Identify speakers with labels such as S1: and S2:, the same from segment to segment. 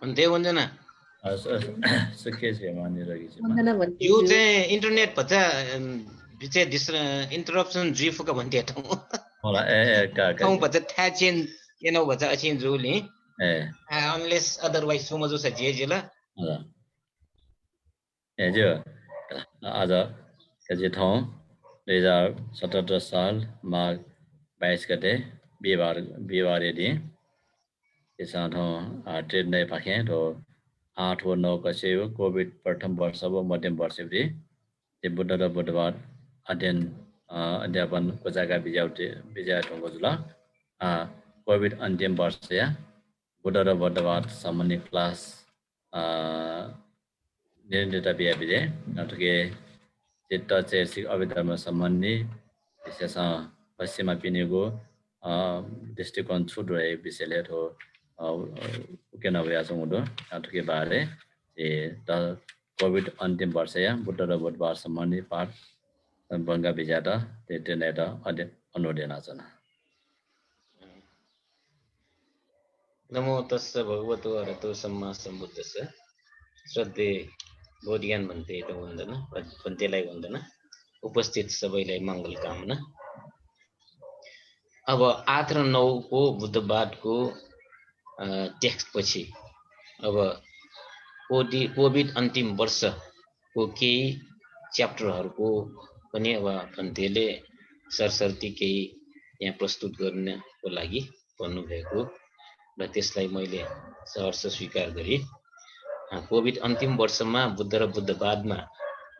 S1: भन्थे वन्दना
S2: सुके छ मानिरहेको छ
S3: वन्दना भन्थे
S1: यो चाहिँ इन्टरनेट भन्छ बिचे इन्टरप्सन जिफुका भन्थे ठाउँ
S2: होला ए का
S1: ठाउँ भन्छ था चेन केनो भन्छ अछिन जुली
S2: ए
S1: अनलेस अदरवाइज सुमजु छ जे ल
S2: ए जो आज के ठाउँ 2017 साल माघ 22 गते बिहिबार दिन त्यसमा ठाउँ ट्रेड नै पाखेँ तो 8 व 9 कसे कोभिड प्रथम वर्ष व मध्यम वर्ष भी ते बुध र बुधबार अध्यापन को जग्गा विजय ठाउँको जुल कोभिड अन्तिम वर्ष या बुध र बुधबार सामान्य क्लास निरन्तरता बिहा विजय नटुके चित्त चैतसिक अभिधर्म सम्बन्धी विशेष पश्चिमा पिनेको दृष्टिकोण छुट रहे विषयले हो के नभए हुँदो नटुके बारे कोभिड अन्तिम वर्ष या बुध र बुधबार सम्बन्धी पाठ बङ्गा विजाता तेनेट अनुरोधन आचना
S1: नमो तस्स भगवतो अरहतो सम्मा सम्बुद्धस्स श्रद्धे बोधियान भन्थे त वन्दना भन्तेलाई वन्दना उपस्थित सबैलाई मङ्गल कामना। अब 8 र 9 को बुधबारको टेक्स्ट पछि अब कोभिड अन्तिम वर्षको केही च्याप्टरहरूको पनि अब भन्तेले सरसर्ती केही यहाँ प्रस्तुत गर्नको लागि भन्नुभएको र त्यसलाई मैले सहर्ष स्वीकार गरे। कोभिड अन्तिम वर्षमा बुद्ध र बुद्धवादमा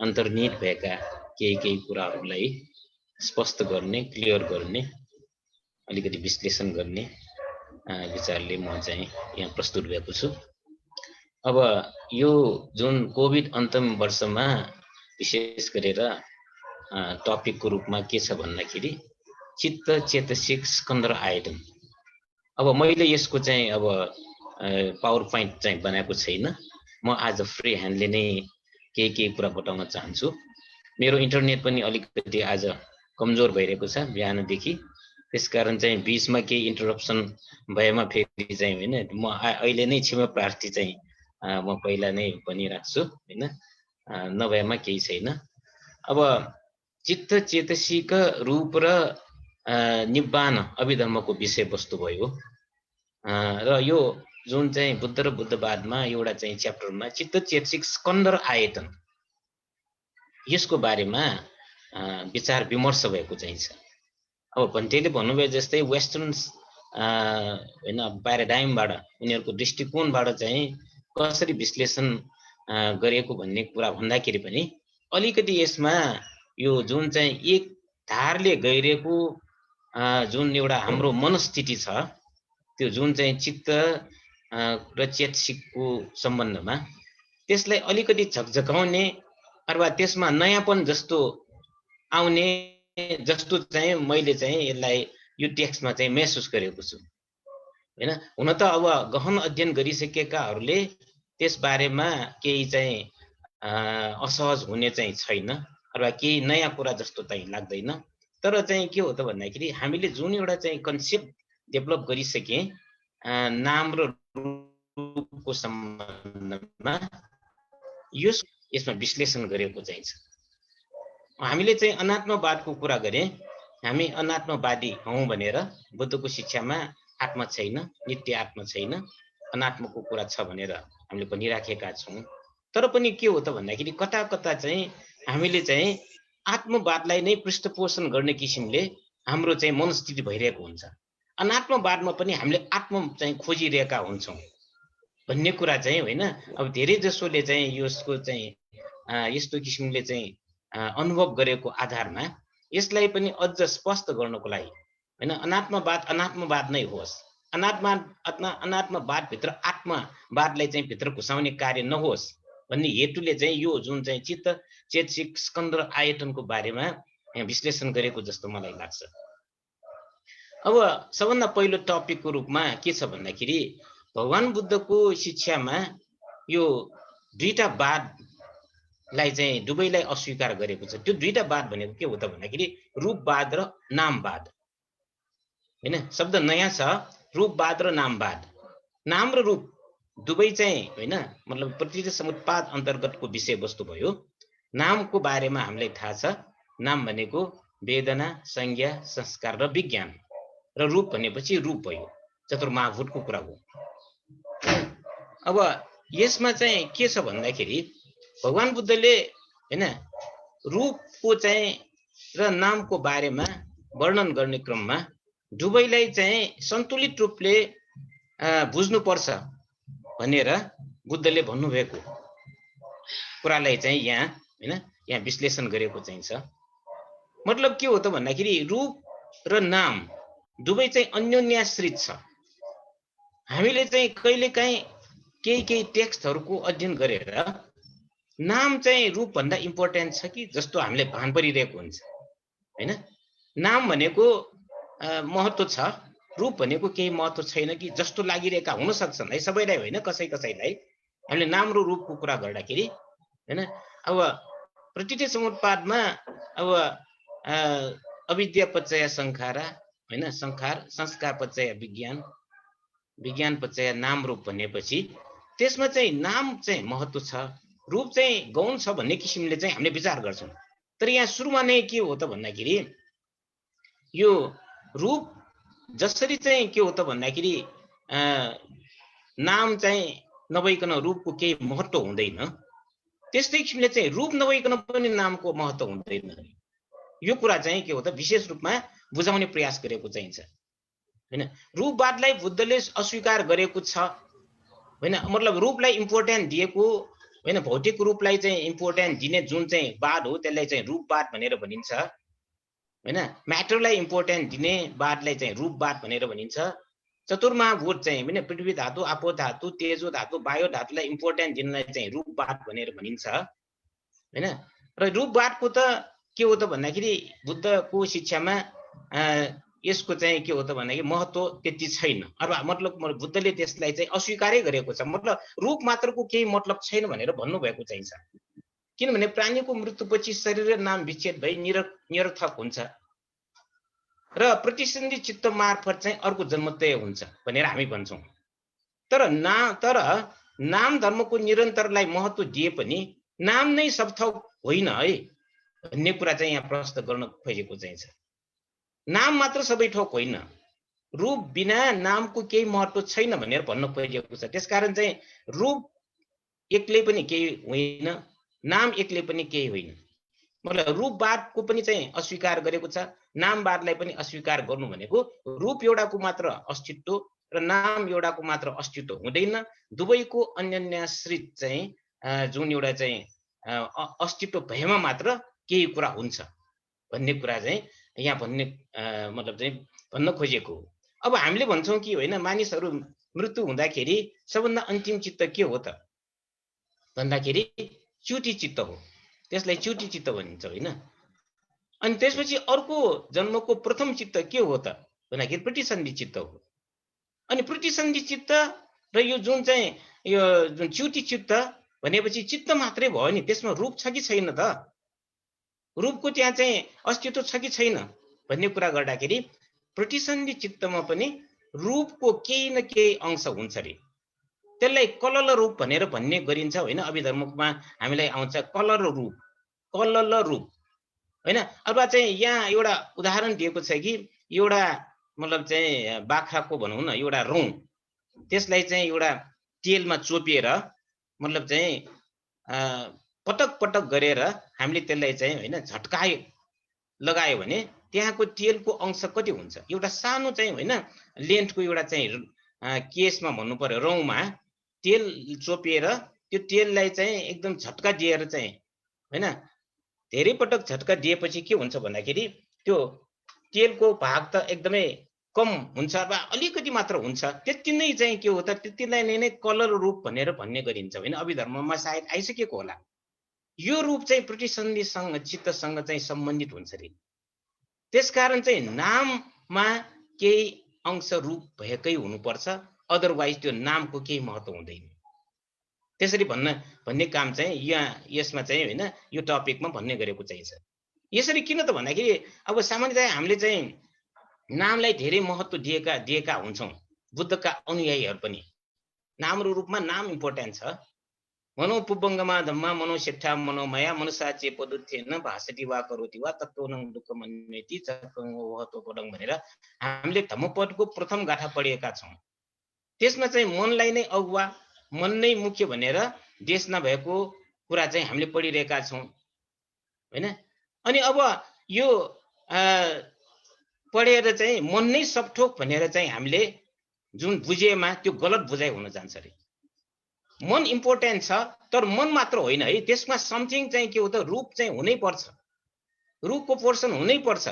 S1: अन्तर्निहित भएका केही कुराहरूलाई स्पष्ट गर्ने, क्लियर गर्ने, अलिकति विश्लेषण गर्ने विचारले म चाहिँ यहाँ प्रस्तुत भएको छु। अब यो जुन कोभिड अन्तिम वर्षमा विशेष गरेर टपिकको रूपमा के छ भन्दाखेरि चित्त चेतसिक स्कन्द र आयतन। अब मैले यसको चाहिँ अब पावर पोइन्ट चाहिँ बनाएको छैन, म आज फ्री ह्यान्डले नै केही कुरा बताउन चाहन्छु। मेरो इन्टरनेट पनि अलिकति आज कमजोर भइरहेको छ बिहानदेखि, त्यसकारण चाहिँ बीचमा केही इन्टरप्सन भएमा फेरि चाहिँ हैन म अहिले नै क्षमा प्रार्थी चाहिँ म पहिला नै भनिराख्छु हैन, नभएमा केही छैन। अब चित्त चेतसिक रूप र निब्बान अभिधर्मको विषयवस्तु भयो र यो जुन चाहिँ बुद्ध र बुद्धवादमा एउटा चाहिँ च्याप्टरमा चित्त चेतसिक स्कन्द र आयतन यसको बारेमा विचार विमर्श भएको चाहिँ छ। अब भन्टेले भन्नुभयो जस्तै वेस्टर्न हैन प्याराडाइमबाट उनीहरूको दृष्टिकोणबाट चाहिँ कसरी विश्लेषण गरिएको भन्ने कुरा भन्दाखेरि पनि अलिकति यसमा यो जुन चाहिँ एक धारले गइरहेको जुन एउटा हाम्रो मनस्थिति छ त्यो जुन चाहिँ चित्त र चेतसिकको सम्बन्धमा त्यसलाई अलिकति झकझकाउने अथवा त्यसमा नयाँपन जस्तो आउने जस्तो चाहिँ मैले चाहिँ यसलाई यो टेक्स्टमा चाहिँ महसुस गरेको छु हैन। हुन त अब गहन अध्ययन गरिसकेकाहरूले त्यस बारेमा केही चाहिँ असहज हुने चाहिँ छैन अथवा केही नयाँ कुरा जस्तो चाहिँ लाग्दैन। तर चाहिँ के हो त भन्दाखेरि हामीले जुन एउटा चाहिँ कन्सेप्ट डेभलप गरिसके नाम र रूपको सम्बन्धमा यसमा विश्लेषण गरेको चाहिँ छ। हामीले चाहिँ अनात्मवादको कुरा गरे, हामी अनात्मवादी हौं भनेर बुद्धको शिक्षामा आत्मा छैन, नित्य आत्मा छैन, अनात्मको कुरा छ भनेर हामीले भनिराखेका छौं। तर पनि के हो त भन्दाखेरि कता कता चाहिँ हामीले चाहिँ आत्मवादलाई नै पृष्ठपोषण गर्ने किसिमले हाम्रो चाहिँ मनस्थिति भइरहेको हुन्छ। अनात्मवादमा पनि हामीले आत्मा चाहिँ खोजिरहेका हुन्छौं भन्ने कुरा चाहिँ होइन। अब धेरै जसोले चाहिँ यसको चाहिँ यस्तो किसिमले चाहिँ अनुभव गरेको आधारमा यसलाई पनि अझ स्पष्ट गर्नको लागि हैन अनात्मवाद नै होस्, अनात्मवाद भित्र आत्मवादलाई चाहिँ भित्र घुसाउने कार्य नहोस् भन्ने हेतुले चाहिँ यो जुन चाहिँ चित्त चेतसिक स्कन्द र आयतनको बारेमा यहाँ विश्लेषण गरेको जस्तो मलाई लाग्छ। अब सबभन्दा पहिलो टपिकको रूपमा के छ भन्दाखेरि भगवान बुद्धको शिक्षामा यो दुईटा वादलाई चाहिँ दुवैलाई अस्वीकार गरेको छ। त्यो दुईटा वाद भनेको के हो त भन्दाखेरि रूपवाद र नामवाद हैन। शब्द नयाँ छ, रूपवाद र नामवाद। नाम र रूप दुवै चाहिँ हैन मतलब प्रतिष्ठित समुत्पाद अन्तर्गतको विषयवस्तु भयो। नामको बारेमा हामीलाई थाहा छ, नाम भनेको वेदना, संज्ञा, संस्कार र विज्ञान, र रूप भनेपछि रूप भयो, चतुर्माभूतको कुरा हो। अब यसमा चाहिँ के छ भन्दाखेरि भगवान बुद्धले हैन रूपको चाहिँ र नामको बारेमा वर्णन गर्ने क्रममा दुवैलाई चाहिँ सन्तुलित रूपले बुझ्नुपर्छ भनेर बुद्धले भन्नुभएको कुरालाई चाहिँ यहाँ विश्लेषण गरेको चाहिँ छ। मतलब के हो त भन्दाखेरि रूप र नाम दुवै चाहिँ अन्योन्याश्रित छ। हामीले चाहिँ कहिलेकाहीँ केही टेक्स्टहरूको अध्ययन गरेर नाम चाहिँ रूप भन्दा इम्पोर्टेन्ट छ कि जस्तो हामीले भान परिरहेको हुन्छ हैन। नाम भनेको महत्त्व छ, रूप भनेको केही महत्त्व छैन कि जस्तो लागिरहेका हुन सक्छन् है, सबैलाई होइन, कसैलाई हामीले नाम र रूपको कुरा गर्दाखेरि हैन। अब प्रतिष्ठित समुत्पादमा अब अविद्या पच्चय संखारा हैन, संस्कार पच्चय विज्ञान, विज्ञान पच्चय नाम रूप भनेपछि त्यसमा चाहिँ नाम चाहिँ महत्त्व छ, रूप चाहिँ गौण छ भन्ने किसिमले चाहिँ हामीले विचार गर्छौँ। तर यहाँ सुरुमा नै के हो त भन्दाखेरि यो रूप जसरी चाहिँ के हो त भन्दाखेरि नाम चाहिँ नभइकन रूपको केही महत्त्व हुँदैन, त्यस्तै किसिमले चाहिँ रूप नभइकन पनि नामको महत्त्व हुँदैन। यो कुरा चाहिँ के हो त विशेष रूपमा बुझाउने प्रयास गरेको चाहिन्छ हैन। रूपवादलाई बुद्धले अस्वीकार गरेको छ हैन, मतलब रूपलाई इम्पोर्टेन्ट दिएको हैन, भौतिक रूपलाई चाहिँ इम्पोर्टेन्ट दिने जुन चाहिँ वाद हो त्यसलाई चाहिँ रूपवाद भनेर भनिन्छ हैन। म्याटरलाई इम्पोर्टेन्ट दिने वादलाई चाहिँ रूपवाद भनेर भनिन्छ। चतुर्माभूत चाहिँ हैन, पृथ्वी धातु, आपो धातु, तेजो धातु, वायु धातुलाई इम्पोर्टेन्ट दिनलाई चाहिँ रूपवाद भनेर भनिन्छ हैन। र रूपवादको त के हो त भन्दाखेरि बुद्धको शिक्षामा यसको चाहिँ के हो त भन्दाखेरि महत्त्व त्यति छैन। अब मतलब बुद्धले त्यसलाई चाहिँ अस्वीकारै गरेको छ, मतलब रूप मात्रको केही मतलब छैन भनेर भन्नुभएको चाहिन्छ। किनभने प्राणीको मृत्युपछि शरीर र नाम विच्छेद भई निरर्थक हुन्छ र प्रतिसन्धि चित्त मार्फत चाहिँ अर्को जन्म तय हुन्छ भनेर हामी भन्छौँ। तर नाम धर्मको निरन्तरलाई महत्त्व दिए पनि नाम नै सब थोक होइन है भन्ने कुरा चाहिँ यहाँ प्रश्न गर्न खोजेको चाहिन्छ। नाम मात्र सबै थोक होइन, रूप बिना नामको केही महत्त्व छैन भनेर भन्न खोजेको छ। त्यसकारण चाहिँ रूप एक्लै पनि केही होइन, नाम एक्लै पनि केही होइन। मतलब रूपवादको पनि चाहिँ अस्वीकार गरेको छ, नामवादलाई पनि अस्वीकार गर्नु भनेको रूप एउटाको मात्र अस्तित्व र नाम एउटाको मात्र अस्तित्व हुँदैन, दुवैको अन्योन्याश्रित चाहिँ जुन एउटा चाहिँ अस्तित्व भएमा मात्र केही कुरा हुन्छ भन्ने कुरा चाहिँ यहाँ भन्ने मतलब चाहिँ भन्न खोजेको हो। अब हामीले भन्छौँ कि होइन मानिसहरू मृत्यु हुँदाखेरि सबभन्दा अन्तिम चित्त के हो त भन्दाखेरि च्युति चित्त हो, त्यसलाई च्युति चित्त भनिन्छ होइन। अनि त्यसपछि अर्को जन्मको प्रथम चित्त के हो त भन्दाखेरि प्रतिसन्धि चित्त हो। अनि प्रतिसन्धि चित्त र यो जुन चाहिँ यो जुन च्युति चित्त भनेपछि चित्त मात्रै भयो नि, त्यसमा रूप छ कि छैन त, रूपको त्यहाँ चाहिँ अस्तित्व छ कि छैन भन्ने कुरा गर्दाखेरि प्रतिसन्धि चित्तमा पनि रूपको केही न केही अंश हुन्छ रे। त्यसलाई कलल रूप भनेर भन्ने गरिन्छ होइन। अभिधर्ममा हामीलाई आउँछ कलल रूप होइन। अब चाहिँ यहाँ एउटा उदाहरण दिएको छ कि एउटा मतलब चाहिँ बाख्राको भनौँ न एउटा रौँ, त्यसलाई चाहिँ एउटा तेलमा चोपिएर मतलब चाहिँ पटक पटक गरेर हामीले त्यसलाई चाहिँ होइन झट्कायो लगायो भने त्यहाँको तेलको अंश कति हुन्छ, एउटा सानो चाहिँ होइन लेन्थको एउटा चाहिँ केसमा भन्नु पर्यो रौँमा तेल चोपिएर त्यो तेललाई चाहिँ एकदम झट्का दिएर चाहिँ होइन धेरै पटक झट्का दिएपछि के हुन्छ भन्दाखेरि त्यो तेलको भाग त एकदमै कम हुन्छ वा अलिकति मात्र हुन्छ, त्यति नै चाहिँ के हो त त्यतिलाई नै कलर रूप भनेर भन्ने गरिन्छ होइन। अभिधर्ममा सायद आइसकेको होला। यो रूप चाहिँ प्रतिसन्धिसँग चित्तसँग चाहिँ सम्बन्धित हुन्छ रे। त्यसकारण चाहिँ नाममा केही अंश रूप भएकै हुनुपर्छ, अदरवाइज त्यो नामको केही महत्त्व हुँदैन। त्यसरी भन्ने काम चाहिँ यसमा चाहिँ होइन यो टपिकमा भन्ने गरेको चाहिन्छ। यसरी किन त भन्दाखेरि अब सामान्यतया हामीले चाहिँ नामलाई धेरै महत्त्व दिएका हुन्छौँ, बुद्धका अनुयायीहरू पनि नाम र रूपमा नाम इम्पोर्टेन्ट छ। मनो पुब्बङ्गमा धम्मा मनो सेठा मनोमया मनुषा चेपदुथेन भाषति वा करोति वा तत्त्वनं दुःखमन्वेति चक्रं वहतो पदं भनेर हामीले धम्मपदको प्रथम गाथा पढेका छौँ। त्यसमा चाहिँ मनलाई नै अगुवा, मन नै मुख्य भनेर देश नभएको कुरा चाहिँ हामीले पढिरहेका छौँ हैन। अनि अब यो पढेर चाहिँ मन नै सबथोक भनेर चाहिँ हामीले जुन बुझेमा त्यो गलत बुझाइ हुन जान्छ रे। मन इम्पोर्टेन्ट छ, तर मन मात्र होइन है, त्यसमा समथिङ चाहिँ के हो त, रूप चाहिँ हुनै पर्छ, रूपको पोर्सन हुनै पर्छ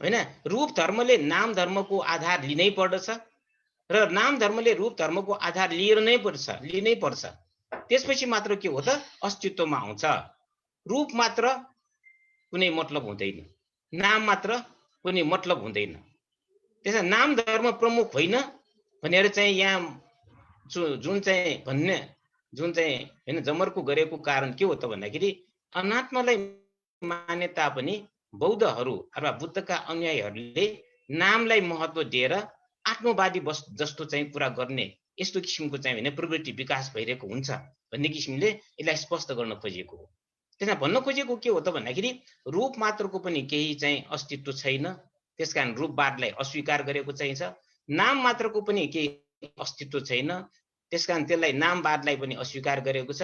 S1: हैन। रूप धर्मले नाम धर्मको आधार लिनै पर्दछ र नाम धर्मले रूप धर्मको आधार लिनै पर्छ। त्यसपछि मात्र के हो त, अस्तित्वमा आउँछ। रूप मात्र कुनै मतलब हुँदैन, नाम मात्र कुनै मतलब हुँदैन। त्यसै नाम धर्म प्रमुख होइन भनेर चाहिँ यहाँ जुन चाहिँ हैन जमर्को गरेको कारण के हो त भन्दाखेरि अनात्मालाई माने तापनि बौद्धहरू अथवा बुद्धका अनुयायीहरूले नामलाई महत्त्व दिएर आत्मवादी जस्तो चाहिँ कुरा गर्ने यस्तो किसिमको चाहिँ हैन प्रवृत्ति विकास भइरहेको हुन्छ भन्ने किसिमले यसलाई स्पष्ट गर्न खोजिएको हो। त्यसमा भन्न खोजेको के हो त भन्दाखेरि रूप मात्रको पनि केही चाहिँ अस्तित्व छैन, त्यसकारण रूपवादलाई अस्वीकार गरेको चाहिन्छ। नाम मात्रको पनि केही अस्तित्व छैन, त्यसकारण त्यसलाई नामवादलाई पनि अस्वीकार गरेको छ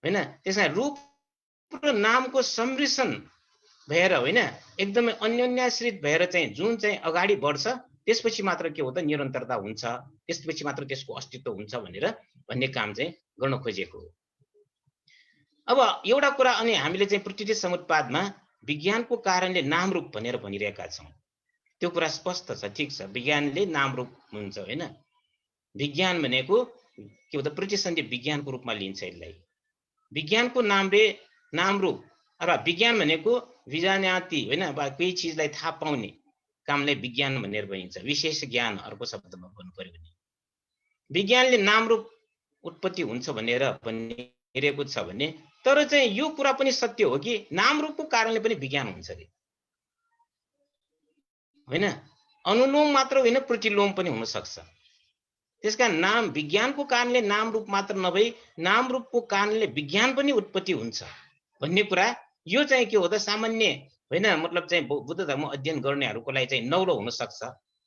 S1: हैन। त्यसमा रूप र नामको सम्मिश्रण भएर हैन एकदमै अन्योन्याश्रित भएर चाहिँ जुन चाहिँ अगाडि बढ्छ त्यसपछि मात्र के हो त निरन्तरता हुन्छ, त्यसपछि मात्र त्यसको अस्तित्व हुन्छ भन्ने काम चाहिँ गर्न खोजेको हो। अब एउटा कुरा अनि हामीले चाहिँ प्रकृति समुत्पादमा विज्ञानको कारणले नाम रूप भनेर भनिरहेका छौँ, त्यो कुरा स्पष्ट छ, ठीक छ, विज्ञानले नाम रूप हुन्छ हैन। विज्ञान भनेको के हो त प्रतिसन्धि विज्ञानको रूपमा लिन्छ यसलाई। विज्ञानको नाम रूप अथवा विज्ञान भनेको विजान्याति हैन, कोही चिजलाई थाहा पाउने कामलाई विज्ञान भनेर भनिन्छ, विशेष ज्ञान अर्को शब्दमा भन्नु पर्यो भने। विज्ञानले नाम रूप उत्पत्ति हुन्छ भनेर भनिरहेको छ भने, तर चाहिँ यो कुरा पनि सत्य हो कि नाम रूपको कारणले पनि विज्ञान हुन्छ रे हैन। अनुलोम मात्र होइन, प्रतिलोम पनि हुन सक्छ। त्यसका नाम विज्ञानको कारणले नाम रूप मात्र नभई नाम रूपको कारणले विज्ञान पनि उत्पत्ति हुन्छ भन्ने कुरा यो चाहिँ के हो त सामान्य हैन, मतलब चाहिँ बुद्ध धर्म अध्ययन गर्नेहरूको लागि चाहिँ नौलो हुन सक्छ,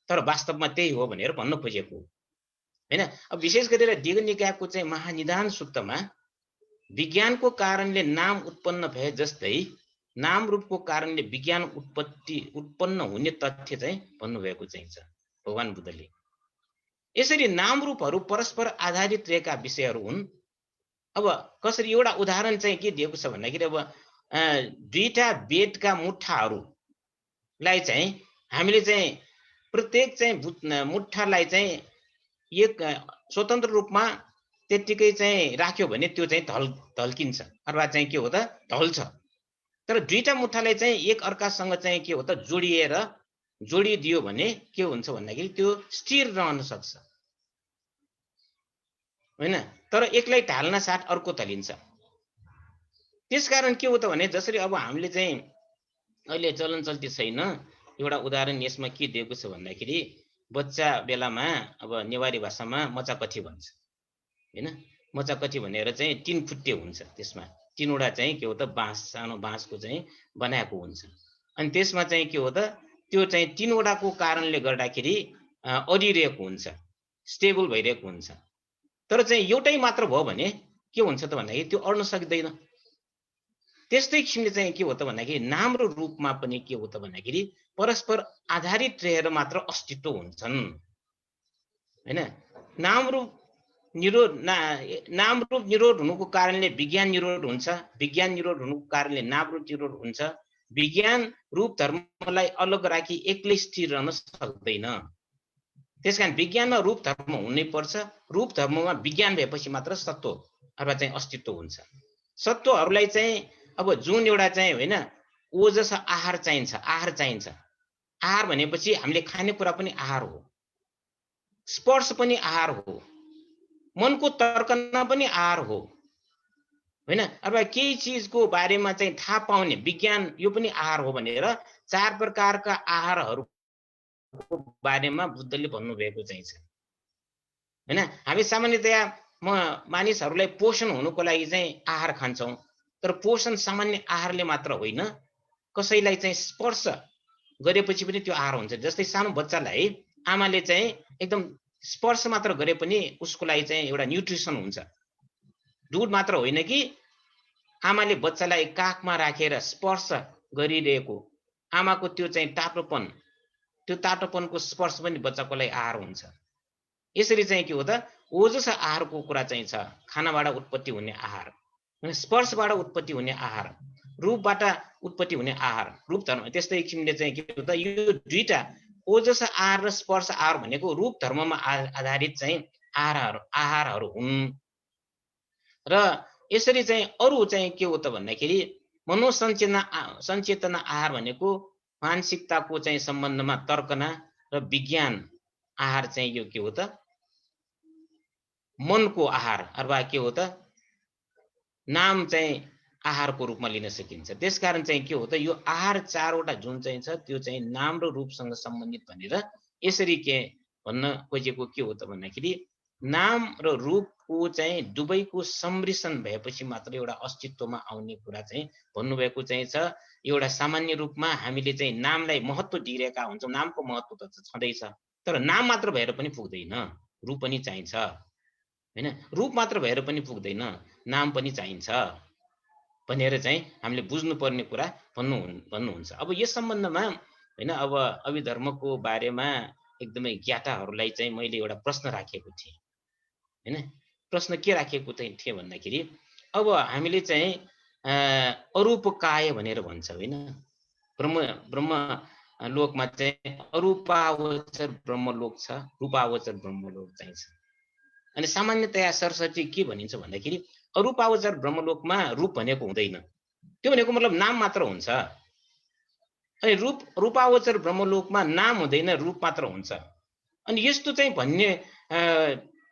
S1: तर वास्तवमा त्यही हो भनेर भन्न खोजेको हैन। अब विशेष गरेर दिगो निकायको चाहिँ महानिदान सूत्रमा विज्ञानको कारणले नाम उत्पन्न भए जस्तै नाम रूपको कारणले विज्ञान उत्पन्न हुने तथ्य चाहिँ भन्नुभएको चाहिन्छ भगवान बुद्धले। यसरी नाम रूपहरू परस्पर आधारित रहेका विषयहरू हुन्। अब कसरी एउटा उदाहरण चाहिँ के दिएको छ भन्दाखेरि अब दुईटा बेडका मुठाहरूलाई चाहिँ हामीले चाहिँ प्रत्येक चाहिँ मुठालाई चाहिँ एक स्वतन्त्र रूपमा त्यतिकै चाहिँ राख्यो भने त्यो चाहिँ ढल्किन्छ अथवा चाहिँ के हो त ढल्छ। तर दुईटा मुठालाई चाहिँ एक अर्कासँग चाहिँ के हो त जोडिदियो भने के हुन्छ भन्दाखेरि त्यो स्थिर रहन सक्छ हैन, तर एकलाई ढाल्न साथ अर्को ढलिन्छ। त्यसकारण के हो त भने जसरी अब हामीले चाहिँ अहिले चलन चल्ती छैन, एउटा उदाहरण यसमा के दिएको छ भन्दाखेरि बच्चा बेलामा अब नेवारी भाषामा मचाकठी भन्छ हैन। मचाकठी भनेर चाहिँ 3 फुटे हुन्छ, त्यसमा 3वटा चाहिँ के हो त सानो बाँसको चाहिँ बनाएको हुन्छ। अनि त्यसमा चाहिँ के हो त त्यो चाहिँ 3वटाको कारणले गर्दाखेरि अडिरहेको हुन्छ, स्टेबल भइरहेको हुन्छ। तर चाहिँ एउटै मात्र भयो भने के हुन्छ त भन्दाखेरि त्यो अड्न सक्दैन। त्यस्तै किसिमले चाहिँ के हो त भन्दाखेरि नाम र रूपमा पनि के हो त भन्दाखेरि परस्पर आधारित रहेर मात्र अस्तित्व हुन्छन् हैन। नाम रूप निरोध हुनुको कारणले विज्ञान निरोध हुन्छ, विज्ञान निरोध हुनुको कारणले नाम रूप निरोध हुन्छ। विज्ञान रूप धर्मलाई अलग राखी एक्लै स्थिर रहन सक्दैन। त्यसकारण विज्ञानमा रूप धर्म हुनै पर्छ, रूप धर्ममा विज्ञान भएपछि मात्र सत्व अथवा चाहिँ अस्तित्व हुन्छ। सत्वहरूलाई चाहिँ अब जुन एउटा चाहिँ होइन ओजस आहार चाहिन्छ, आहार भनेपछि हामीले खाने कुरा पनि आहार हो, स्पर्श पनि आहार हो, मनको तर्कना पनि आहार हो हैन। अथवा केही चिजको बारेमा चाहिँ थाहा पाउने विज्ञान यो पनि आहार हो भनेर 4 प्रकारका आहारहरूको बारेमा बुद्धले भन्नुभएको चाहिँ छ हैन। हामी सामान्यतया मानिसहरूलाई पोषण हुनुको लागि चाहिँ आहार खान्छौँ, तर पोषण सामान्य आहारले मात्र होइन, कसैलाई चाहिँ स्पर्श गरेपछि पनि त्यो आहार हुन्छ। जस्तै सानो बच्चालाई आमाले चाहिँ एकदम स्पर्श मात्र गरे पनि उसको लागि चाहिँ एउटा न्युट्रिसन हुन्छ। दुध मात्र होइन कि आमाले बच्चालाई काखमा राखेर स्पर्श गरिरहेको आमाको त्यो चाहिँ तातोपन, त्यो तातोपनको स्पर्श पनि बच्चाको लागि आहार हुन्छ। यसरी चाहिँ के हो त, ओजस आहारको कुरा चाहिँ छ। खानाबाट उत्पत्ति हुने आहार, स्पर्शबाट उत्पत्ति हुने आहार, रूपबाट उत्पत्ति हुने आहार, रूप धर्म। त्यस्तै किसिमले चाहिँ के हो त, यो दुईटा ओजस आहार र स्पर्श आहार भनेको रूप धर्ममा आधारित चाहिँ आहारहरू हुन्। र यसरी चाहिँ अरू चाहिँ के हो त भन्दाखेरि मनोसञ्चेतना आहार भनेको मानसिकताको चाहिँ सम्बन्धमा तर्कना र विज्ञान आहार चाहिँ यो के हो त, मनको आहार अथवा के हो त, नाम चाहिँ आहारको रूपमा लिन सकिन्छ। त्यसकारण चाहिँ के हो त, यो आहार चारवटा जुन चाहिँ छ त्यो चाहिँ नाम र रूपसँग सम्बन्धित भनेर यसरी के भन्न खोजेको के हो त भन्दाखेरि नाम र रूपको चाहिँ दुवैको सम्मिश्रण भएपछि मात्र एउटा अस्तित्वमा आउने कुरा चाहिँ भन्नुभएको चाहिँ छ। एउटा सामान्य रूपमा हामीले चाहिँ नामलाई महत्त्व दिइरहेका हुन्छौँ, नामको महत्त्व त छँदैछ, तर नाम मात्र भएर पनि पुग्दैन, रूप पनि चाहिन्छ हैन। रूप मात्र भएर पनि पुग्दैन, नाम पनि चाहिन्छ भनेर चाहिँ हामीले बुझ्नुपर्ने कुरा भन्नुहुन्छ। अब यस सम्बन्धमा हैन, अब अभिधर्मको बारेमा एकदमै ज्ञाताहरूलाई चाहिँ मैले एउटा प्रश्न राखेको थिएँ हैन। प्रश्न के राखेको थिएँ भन्दाखेरि अब हामीले चाहिँ अरूपकाय भनेर भन्छ हैन, ब्रह्म लोकमा चाहिँ अरूपावचर ब्रह्मलोक छ, रूपावचर ब्रह्मलोक चाहिँ छ। अनि सामान्यतया सरस्वती के भनिन्छ भन्दाखेरि अरूपावचर ब्रह्मलोकमा रूप भनेको हुँदैन, त्यो भनेको मतलब नाम मात्र हुन्छ। अनि रूपावचर ब्रह्मलोकमा नाम हुँदैन, रूप मात्र हुन्छ। अनि यस्तो चाहिँ भन्ने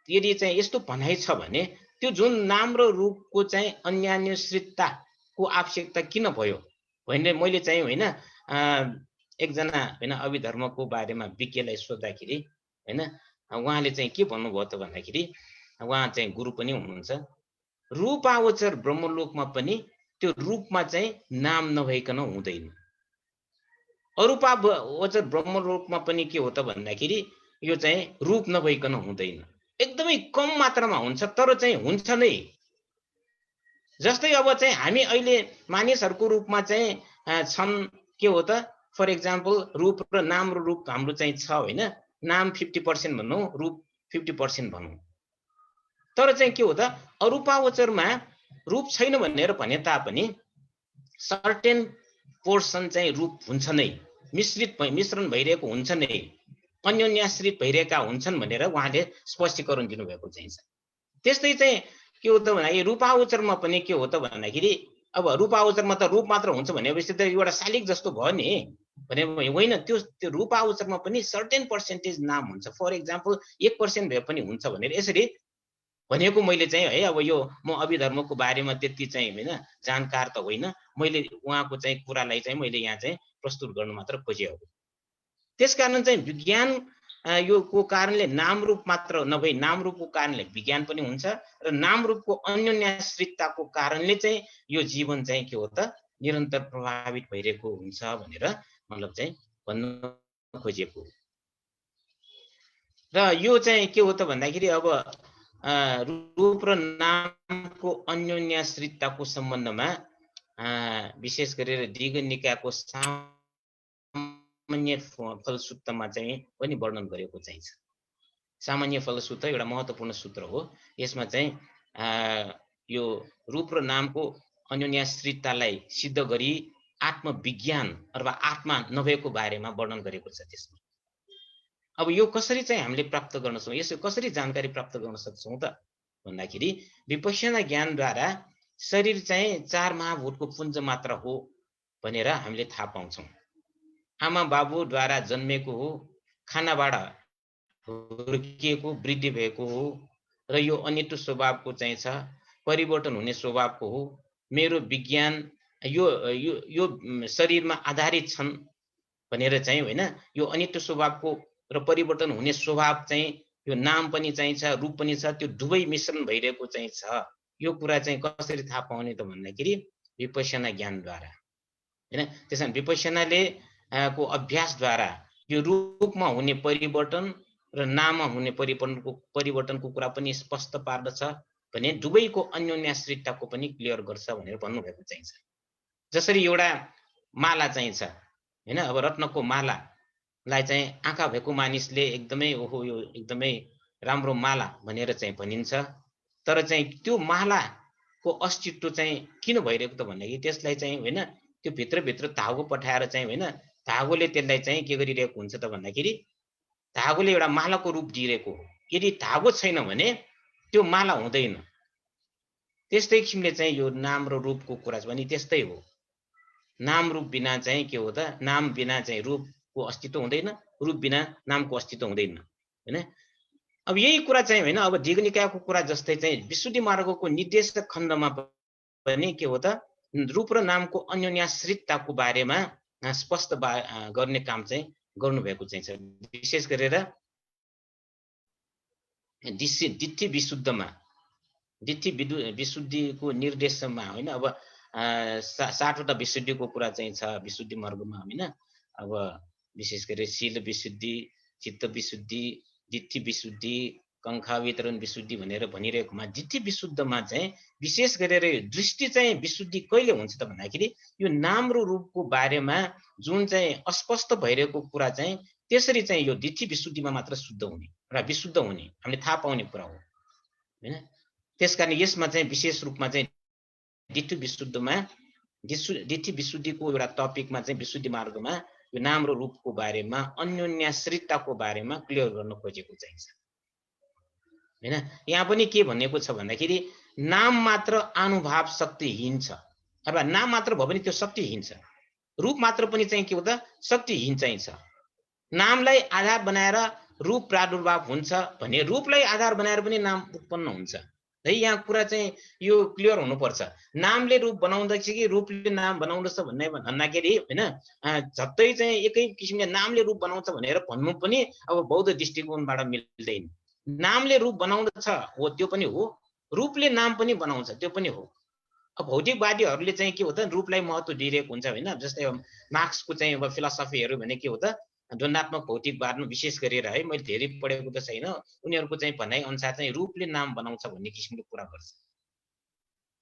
S1: यदि चाहिँ यस्तो भनाइ छ भने त्यो जुन नाम र रूपको चाहिँ अन्यान्यश्रितताको आवश्यकता किन भयो भने मैले चाहिँ होइन एकजना होइन अभिधर्मको बारेमा विज्ञलाई सोद्धाखेरि होइन उहाँले चाहिँ के भन्नुभयो त भन्दाखेरि, उहाँ चाहिँ गुरु पनि हुनुहुन्छ, रूपावचर ब्रह्मलोकमा पनि त्यो रूपमा चाहिँ नाम नभइकन हुँदैन। अरूपावचर ब्रह्मलोकमा पनि के हो त भन्दाखेरि यो चाहिँ रूप नभइकन हुँदैन, एकदमै कम मात्रामा हुन्छ, तर चाहिँ हुन्छ नै। जस्तै अब चाहिँ हामी अहिले मानिसहरूको रूपमा चाहिँ छन्, के हो त, फर एक्जाम्पल रूप र नाम र रूप हाम्रो चाहिँ छ होइन, नाम 50% भनौँ, रूप 50% भनौँ। तर चाहिँ के हो त, अरूपावचरमा रूप छैन भनेर भने तापनि सर्टेन पोर्सन चाहिँ रूप हुन्छ नै, मिश्रण भइरहेको हुन्छ नै, अन्योन्याश्रित भइरहेका हुन्छन् भनेर उहाँले स्पष्टीकरण दिनुभएको चाहिँ छ। त्यस्तै चाहिँ के हो त भन्दाखेरि रूपावचरमा पनि के हो त भन्दाखेरि अब रूपावचरमा त रूप मात्र हुन्छ भनेपछि त एउटा शालिग जस्तो भयो नि भने होइन, त्यो रूपावचरमा पनि सर्टेन पर्सेन्टेज नाम हुन्छ। फर एक्जाम्पल 1% भए पनि हुन्छ भनेर यसरी भनेको मैले चाहिँ है। अब यो म अभिधर्मको बारेमा त्यति चाहिँ होइन जानकार त होइन, मैले उहाँको चाहिँ कुरालाई चाहिँ मैले यहाँ चाहिँ प्रस्तुत गर्न मात्र खोजेँ हो। त्यसकारण चाहिँ विज्ञान यो को कारणले नाम रूप मात्र नभई नाम रूपको कारणले विज्ञान पनि हुन्छ र नाम रूपको अन्योन्याश्रितताको कारणले चाहिँ यो जीवन चाहिँ के हो त निरन्तर प्रभावित भइरहेको हुन्छ भनेर मतलब चाहिँ भन्न खोजेको। र यो चाहिँ के हो त भन्दाखेरि अब रूप र नामको अन्योन्याश्रितताको सम्बन्धमा विशेष गरेर दीर्घ निकायको सामान्य फलसूत्रमा चाहिँ पनि वर्णन गरेको चाहिँ छ। सामान्य फलसूत्र एउटा महत्त्वपूर्ण सूत्र हो। यसमा चाहिँ यो रूप र नामको अन्योन्याश्रिततालाई सिद्ध गरी आत्मविज्ञान अथवा आत्मा नभएको बारेमा वर्णन गरेको छ त्यसमा। अब यो कसरी चाहिँ हामीले प्राप्त गर्न सक्छौँ, यसो कसरी जानकारी प्राप्त गर्न सक्छौँ त भन्दाखेरि विपश्यना ज्ञानद्वारा शरीर चाहिँ 4 महाभूतको पुञ्ज मात्र हो भनेर हामीले थाहा पाउँछौँ। आमा बाबुद्वारा जन्मेको हो, खानाबाट हुर्किएको वृद्धि भएको हो र यो अनित्य स्वभावको चाहिँ छ, परिवर्तन हुने स्वभावको हो। मेरो विज्ञान यो शरीरमा आधारित छन् भनेर चाहिँ होइन, यो अनित्य स्वभावको र परिवर्तन हुने स्वभाव चाहिँ यो नाम पनि चाहिन्छ, रूप पनि छ, त्यो दुवै मिश्रण भइरहेको चाहिँ छ। यो कुरा चाहिँ कसरी थाहा पाउने त भन्दाखेरि विपश्यना ज्ञानद्वारा हैन। त्यसैले विपश्यनाले को अभ्यासद्वारा यो रूपमा हुने परिवर्तन र नाममा हुने परिवर्तनको कुरा पनि स्पष्ट पार्दछ भने दुवैको अन्योन्याश्रितताको पनि क्लियर गर्छ भनेर भन्नुभएको चाहिन्छ। जसरी एउटा माला चाहिन्छ हैन, अब रत्नको मालालाई चाहिँ आँखा भएको मानिसले एकदमै ओहो यो एकदमै राम्रो माला भनेर चाहिँ भनिन्छ, तर चाहिँ त्यो मालाको अस्तित्व चाहिँ किन भइरहेको त भन्दाखेरि त्यसलाई चाहिँ हैन त्यो भित्र धागो पठाएर चाहिँ हैन धागोले त्यसलाई चाहिँ के गरिरहेको हुन्छ त भन्दाखेरि धागोले एउटा मालाको रूप दिइरहेको हो। यदि धागो छैन भने त्यो माला हुँदैन। त्यस्तै किसिमले चाहिँ यो नाम र रूपको कुरा छ भने त्यस्तै हो। नाम रूप बिना चाहिँ के हो त, नाम बिना चाहिँ रूपको अस्तित्व हुँदैन, रूप बिना नामको अस्तित्व हुँदैन हैन। अब यही कुरा चाहिँ हैन, अब दीघनिकायको कुरा जस्तै चाहिँ विशुद्धि मार्गको निर्देशक खण्डमा पनि के हो त, रूप र नामको अन्योन्याश्रितताको बारेमा स्पष्ट गर्ने काम चाहिँ गर्नुभएको चाहिँ छ। विशेष गरेर दिठ्ठी विशुद्धमा, दिठ्ठी विशुद्धिको निर्देशमा हैन। अब 60वटा विशुद्धिको कुरा चाहिँ छ विशुद्धि मार्गमा हैन। अब विशेष गरी शील विशुद्धि, चित्त विशुद्धि, दिठ्ठी विशुद्धि, कंखा वितरण विशुद्धि भनेर भनिरहेकोमा दिठ्ठी विशुद्धमा चाहिँ विशेष गरेर दृष्टि चाहिँ विशुद्धि कहिले हुन्छ त भन्दाखेरि यो नाम र रूपको बारेमा जुन चाहिँ अस्पष्ट भइरहेको कुरा चाहिँ त्यसरी चाहिँ यो दिठ्ठी विशुद्धिमा मात्र शुद्ध हुने र विशुद्ध हुने हामीले थाहा पाउने कुरा हो हैन। त्यसकारण यसमा चाहिँ विशेष रूपमा चाहिँ दिठ्ठी विशुद्धमा, दिठ्ठी विशुद्धिको एउटा टपिकमा चाहिँ विशुद्धि मार्गमा यो नाम र रूपको बारेमा अन्योन्याश्रितताको बारेमा क्लियर गर्न खोजेको चाहिन्छ हैन। यहाँ पनि के भनेको छ भन्दाखेरि नाम मात्र अनुभव शक्तिहीन छ, अथवा नाम मात्र भयो भने त्यो शक्तिहीन छ। रूप मात्र पनि चाहिँ के हो त शक्तिहीन चाहिँ छ। नामलाई आधार बनाएर रूप प्रादुर्भाव हुन्छ भने रूपलाई आधार बनाएर पनि नाम उत्पन्न हुन्छ है। यहाँ कुरा चाहिँ यो क्लियर हुनुपर्छ। नामले रूप बनाउँदैछ कि रूपले नाम बनाउँदछ भन्दाखेरि हैन झट्टै चाहिँ एकै किसिमले नामले रूप बनाउँछ भनेर भन्नु पनि अब बौद्ध दृष्टिकोणबाट मिल्दैन। नामले रूप बनाउँदछ हो त्यो पनि हो, रूपले नाम पनि बनाउँछ त्यो पनि हो। अब भौतिकवादीहरूले चाहिँ के हो त रूपलाई महत्त्व दिइरहेको हुन्छ हैन। जस्तै मार्क्सको चाहिँ अब फिलोसफीहरू भने के हो त द्वन्द्वात्मक भौतिकवादमा विशेष गरेर है, मैले धेरै पढेको त छैन, उनीहरूको चाहिँ भनाइ अनुसार चाहिँ रूपले नाम बनाउँछ भन्ने किसिमको कुरा गर्छ।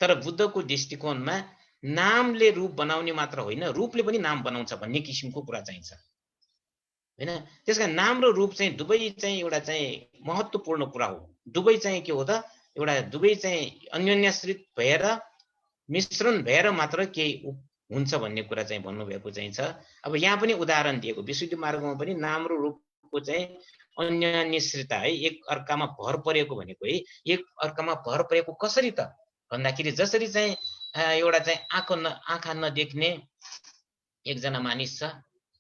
S1: तर बुद्धको दृष्टिकोणमा नामले रूप बनाउने मात्र होइन, रूपले पनि नाम बनाउँछ भन्ने किसिमको कुरा चाहिन्छ हैन। त्यसकारण नाम र रूप चाहिँ दुवै चाहिँ एउटा चाहिँ महत्त्वपूर्ण कुरा हो। दुवै चाहिँ के हो त एउटा दुवै चाहिँ अन्योन्याश्रित भएर मिश्रण भएर मात्र केही हुन्छ भन्ने कुरा चाहिँ भन्नुभएको चाहिँ छ। अब यहाँ पनि उदाहरण दिएको विशुद्धि मार्गमा पनि नाम र रूपको चाहिँ अन्योन्याश्रितता है, एक अर्कामा भर परेको भनेको है, एक अर्कामा भर परेको कसरी त भन्दाखेरि जसरी चाहिँ एउटा चाहिँ आँखा नदेख्ने एकजना मानिस छ,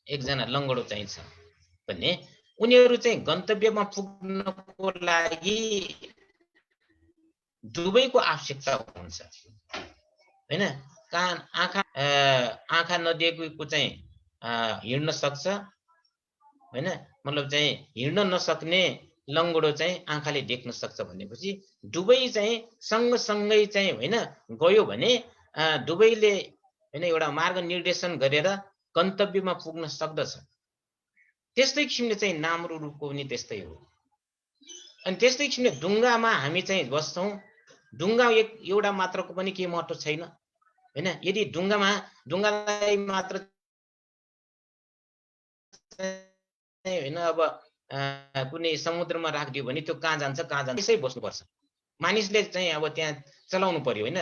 S1: एकजना लङ्गडो चाहिँ छ भने उनीहरू चाहिँ गन्तव्यमा पुग्नको लागि दुवैको आवश्यकता हुन्छ हैन। कान आँखा नदेखेको चाहिँ हिँड्न सक्छ हैन, मतलब चाहिँ हिँड्न नसक्ने लङ्गडो चाहिँ आँखाले देख्न सक्छ भनेपछि दुवै चाहिँ सँगसँगै चाहिँ हैन गयो भने दुवैले हैन एउटा मार्ग निर्देशन गरेर गन्तव्यमा पुग्न सक्दछ। त्यस्तै किसिमले चाहिँ नाम र रूपको पनि त्यस्तै हो। अनि त्यस्तै किसिमले ढुङ्गामा हामी चाहिँ बस्छौँ, ढुङ्गा एउटा मात्रको पनि के महत्त्व छैन हैन। यदि ढुङ्गालाई मात्र हैन अब कुनै समुद्रमा राखिदियो भने त्यो कहाँ जान्छ त्यसै बस्नुपर्छ। मानिसले चाहिँ अब त्यहाँ चलाउनु पर्यो हैन,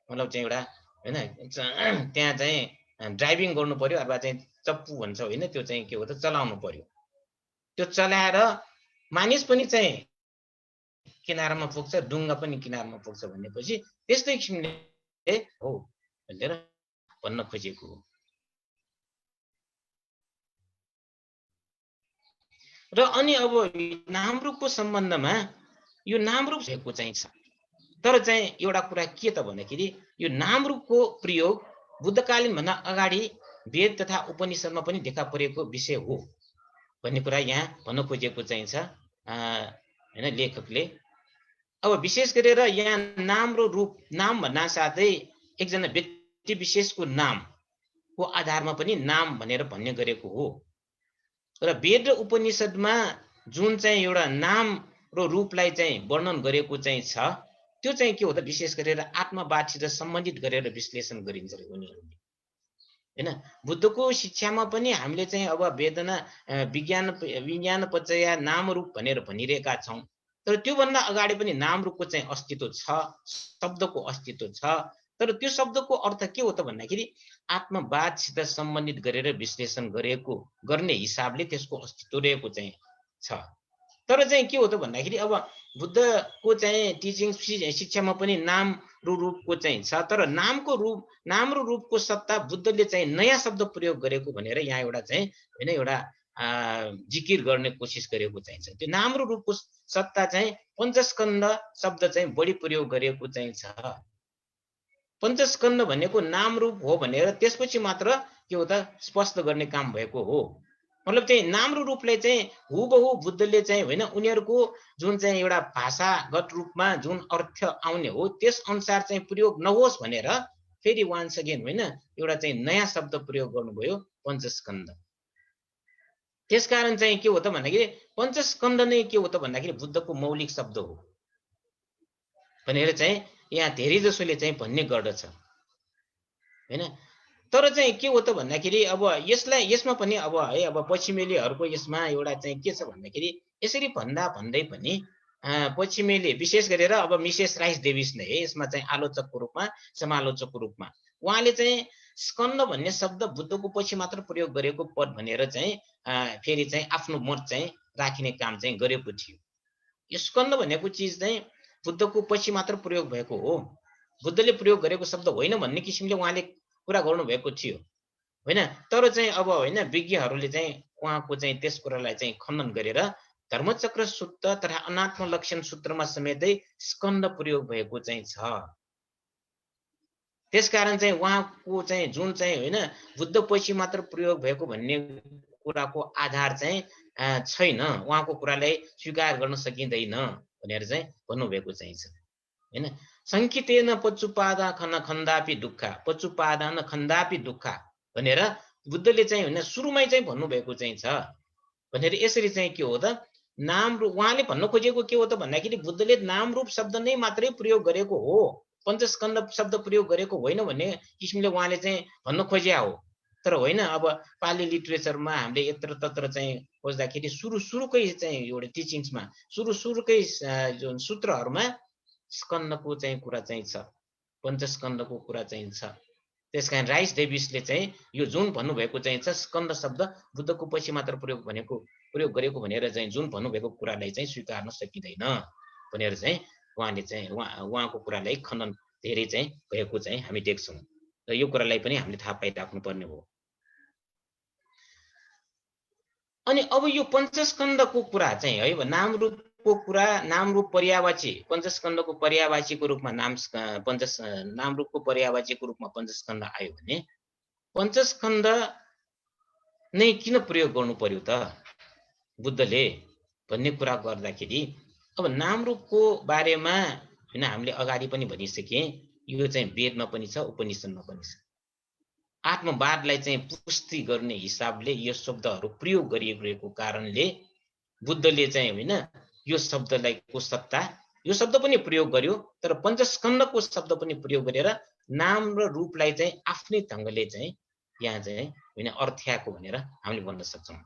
S1: मतलब चाहिँ एउटा हैन त्यहाँ चाहिँ ड्राइभिङ गर्नु पर्यो अथवा चाहिँ चप्पु भन्छ हैन, त्यो चाहिँ के हो त चलाउनु पर्यो। त्यो चलाएर मानिस पनि चाहिँ किनारमा पुग्छ, ढुङ्गा पनि किनारमा पुग्छ भनेपछि त्यस्तै किसिमले हो भनेर भन्न खोजेको हो। र अनि अब नामरूपको सम्बन्धमा यो नामरूप भएको चाहिँ छ, तर चाहिँ एउटा कुरा के त भन्दाखेरि यो नामरूपको प्रयोग बुद्धकालीन भन्दा अगाडि वेद तथा उपनिषदमा पनि देखा परेको विषय हो भन्ने कुरा यहाँ भन्न खोजेको चाहिँ छ। हैन लेखकले। अब विशेष गरेर यहाँ नाम र रूप, नाम भन्ना साथै एकजना व्यक्ति विशेषको नामको आधारमा पनि नाम भनेर भन्ने गरेको हो। र वेद र उपनिषदमा जुन चाहिँ एउटा नाम र रूपलाई चाहिँ वर्णन गरेको चाहिँ छ, त्यो चाहिँ के हो त विशेष गरेर आत्मवादसित सम्बन्धित गरेर विश्लेषण गरिन्छ उनीहरूले हैन। बुद्धको शिक्षामा पनि हामीले चाहिँ अब वेदना विज्ञान पचया नाम रूप भनेर भनिरहेका छौँ, तर त्योभन्दा अगाडि पनि नाम रूपको चाहिँ अस्तित्व छ, शब्दको अस्तित्व छ। तर त्यो शब्दको अर्थ के हो त भन्दाखेरि आत्मवादसित सम्बन्धित गरेर विश्लेषण गर्ने हिसाबले त्यसको अस्तित्व रहेको चाहिँ छ। तर चाहिँ के हो त भन्दाखेरि अब बुद्धको चाहिँ टिचिङ शिक्षामा पनि नाम र रूपको चाहिँ छ, तर नाम र रूपको सत्ता बुद्धले चाहिँ नयाँ शब्द प्रयोग गरेको भनेर यहाँ एउटा चाहिँ हैन एउटा जिकिर गर्ने कोसिस गरेको चाहिँ छ। त्यो नाम र रूपको सत्ता चाहिँ पञ्चस्कन्ध शब्द चाहिँ बढी प्रयोग गरेको चाहिँ छ। पञ्चस्कन्ध भनेको नाम रूप हो भनेर त्यसपछि मात्र के हो त स्पष्ट गर्ने काम भएको हो। मतलब चाहिँ नाम र रूपले चाहिँ हुबहु बुद्धले चाहिँ होइन उनीहरूको जुन चाहिँ एउटा भाषागत रूपमा जुन अर्थ आउने हो त्यस अनुसार चाहिँ प्रयोग नहोस् भनेर फेरि वान्स अगेन होइन एउटा चाहिँ नयाँ शब्द प्रयोग गर्नुभयो पञ्चस्कन्ध। त्यसकारण चाहिँ के हो त भन्दाखेरि पञ्चस्कन्ध नै के हो त भन्दाखेरि बुद्धको मौलिक शब्द हो भनेर चाहिँ यहाँ धेरै जसोले चाहिँ भन्ने गर्दछ हैन। तर चाहिँ के हो त भन्दाखेरि अब यसमा पनि अब है अब पश्चिमेलीहरूको यसमा एउटा चाहिँ के छ भन्दाखेरि यसरी भन्दै पनि पश्चिमेली विशेष गरेर अब मिसेस राइस डेभिस नै यसमा चाहिँ आलोचकको रूपमा समालोचकको रूपमा उहाँले चाहिँ स्कन्द भन्ने शब्द बुद्धको पछि मात्र प्रयोग गरेको पद भनेर चाहिँ फेरि चाहिँ आफ्नो मत चाहिँ राखिने काम चाहिँ गरेको थियो। यो स्कन्द भनेको चिज चाहिँ बुद्धको पछि मात्र प्रयोग भएको हो, बुद्धले प्रयोग गरेको शब्द होइन भन्ने किसिमले उहाँले कुरा गर्नुभएको थियो होइन। तर चाहिँ अब होइन विज्ञहरूले चाहिँ उहाँको चाहिँ त्यस कुरालाई चाहिँ खण्डन गरेर धर्मचक्र सूत्र तथा अनात्म लक्षण सूत्रमा समेतै स्कन्द प्रयोग भएको चाहिँ छ। त्यसकारण चाहिँ उहाँको चाहिँ जुन चाहिँ होइन बुद्ध पछि मात्र प्रयोग भएको भन्ने कुराको आधार चाहिँ छैन, उहाँको कुरालाई स्वीकार गर्न सकिँदैन भनेर चाहिँ भन्नुभएको चाहिँ छ हैन। संकितेन पचुपादा खन्दापि दुःख, पचुपादान खन्दापि दुःख भनेर बुद्धले चाहिँ होइन सुरुमै चाहिँ भन्नुभएको चाहिँ छ भनेर यसरी चाहिँ के हो त नाम रूप उहाँले भन्न खोजेको के हो त भन्दाखेरि बुद्धले नाम रूप शब्द नै मात्रै प्रयोग गरेको हो, पञ्चस्कन्ध शब्द प्रयोग गरेको होइन भन्ने किसिमले उहाँले चाहिँ भन्न खोज्या हो। तर होइन अब पाली लिटरेचरमा हामीले यत्र तत्र चाहिँ खोज्दाखेरि सुरुकै चाहिँ एउटा टिचिङ्समा सुरुकै जुन सूत्रहरूमा स्कन्दको चाहिँ कुरा चाहिँ छ, पञ्चस्कन्दको कुरा चाहिँ छ। त्यसकारण राइस डेभिसले चाहिँ यो जुन भन्नुभएको चाहिँ छ स्कन्द शब्द बुद्धको पछि मात्र प्रयोग गरेको भनेर चाहिँ जुन भन्नुभएको कुरालाई चाहिँ स्वीकार्न सकिँदैन भनेर चाहिँ उहाँले चाहिँ उहाँको कुरालाई खण्डन धेरै चाहिँ भएको चाहिँ हामी देख्छौँ र यो कुरालाई पनि हामीले थाहा पाइराख्नु पर्ने हो। अनि अब यो पञ्चस्कन्दको कुरा चाहिँ है नाम रूपको कुरा, नाम रूप पर्यायवाची पञ्चस्कन्दको पर्यायवाचीको रूपमा नाम रूपको पर्यायवाचीको रूपमा पञ्चस्कन्द आयो भने पञ्चस्कन्द नै किन प्रयोग गर्नु पर्यो त बुद्धले भन्ने कुरा गर्दाखेरि अब नाम रूपको बारेमा हैन हामीले अगाडि पनि भनिसके यो चाहिँ वेदमा पनि छ उपनिषदमा पनि छ। आत्मवादलाई चाहिँ पुष्टि गर्ने हिसाबले यो शब्दहरू प्रयोग गरिएको कारणले बुद्धले चाहिँ हैन यो शब्दलाई को सत्ता यो शब्द पनि प्रयोग गर्यो, तर पञ्चस्कन्दको शब्द पनि प्रयोग गरेर नाम र रूपलाई चाहिँ आफ्नै ढङ्गले चाहिँ यहाँ चाहिँ हैन अर्थ्याएको भनेर हामीले भन्न सक्छौँ।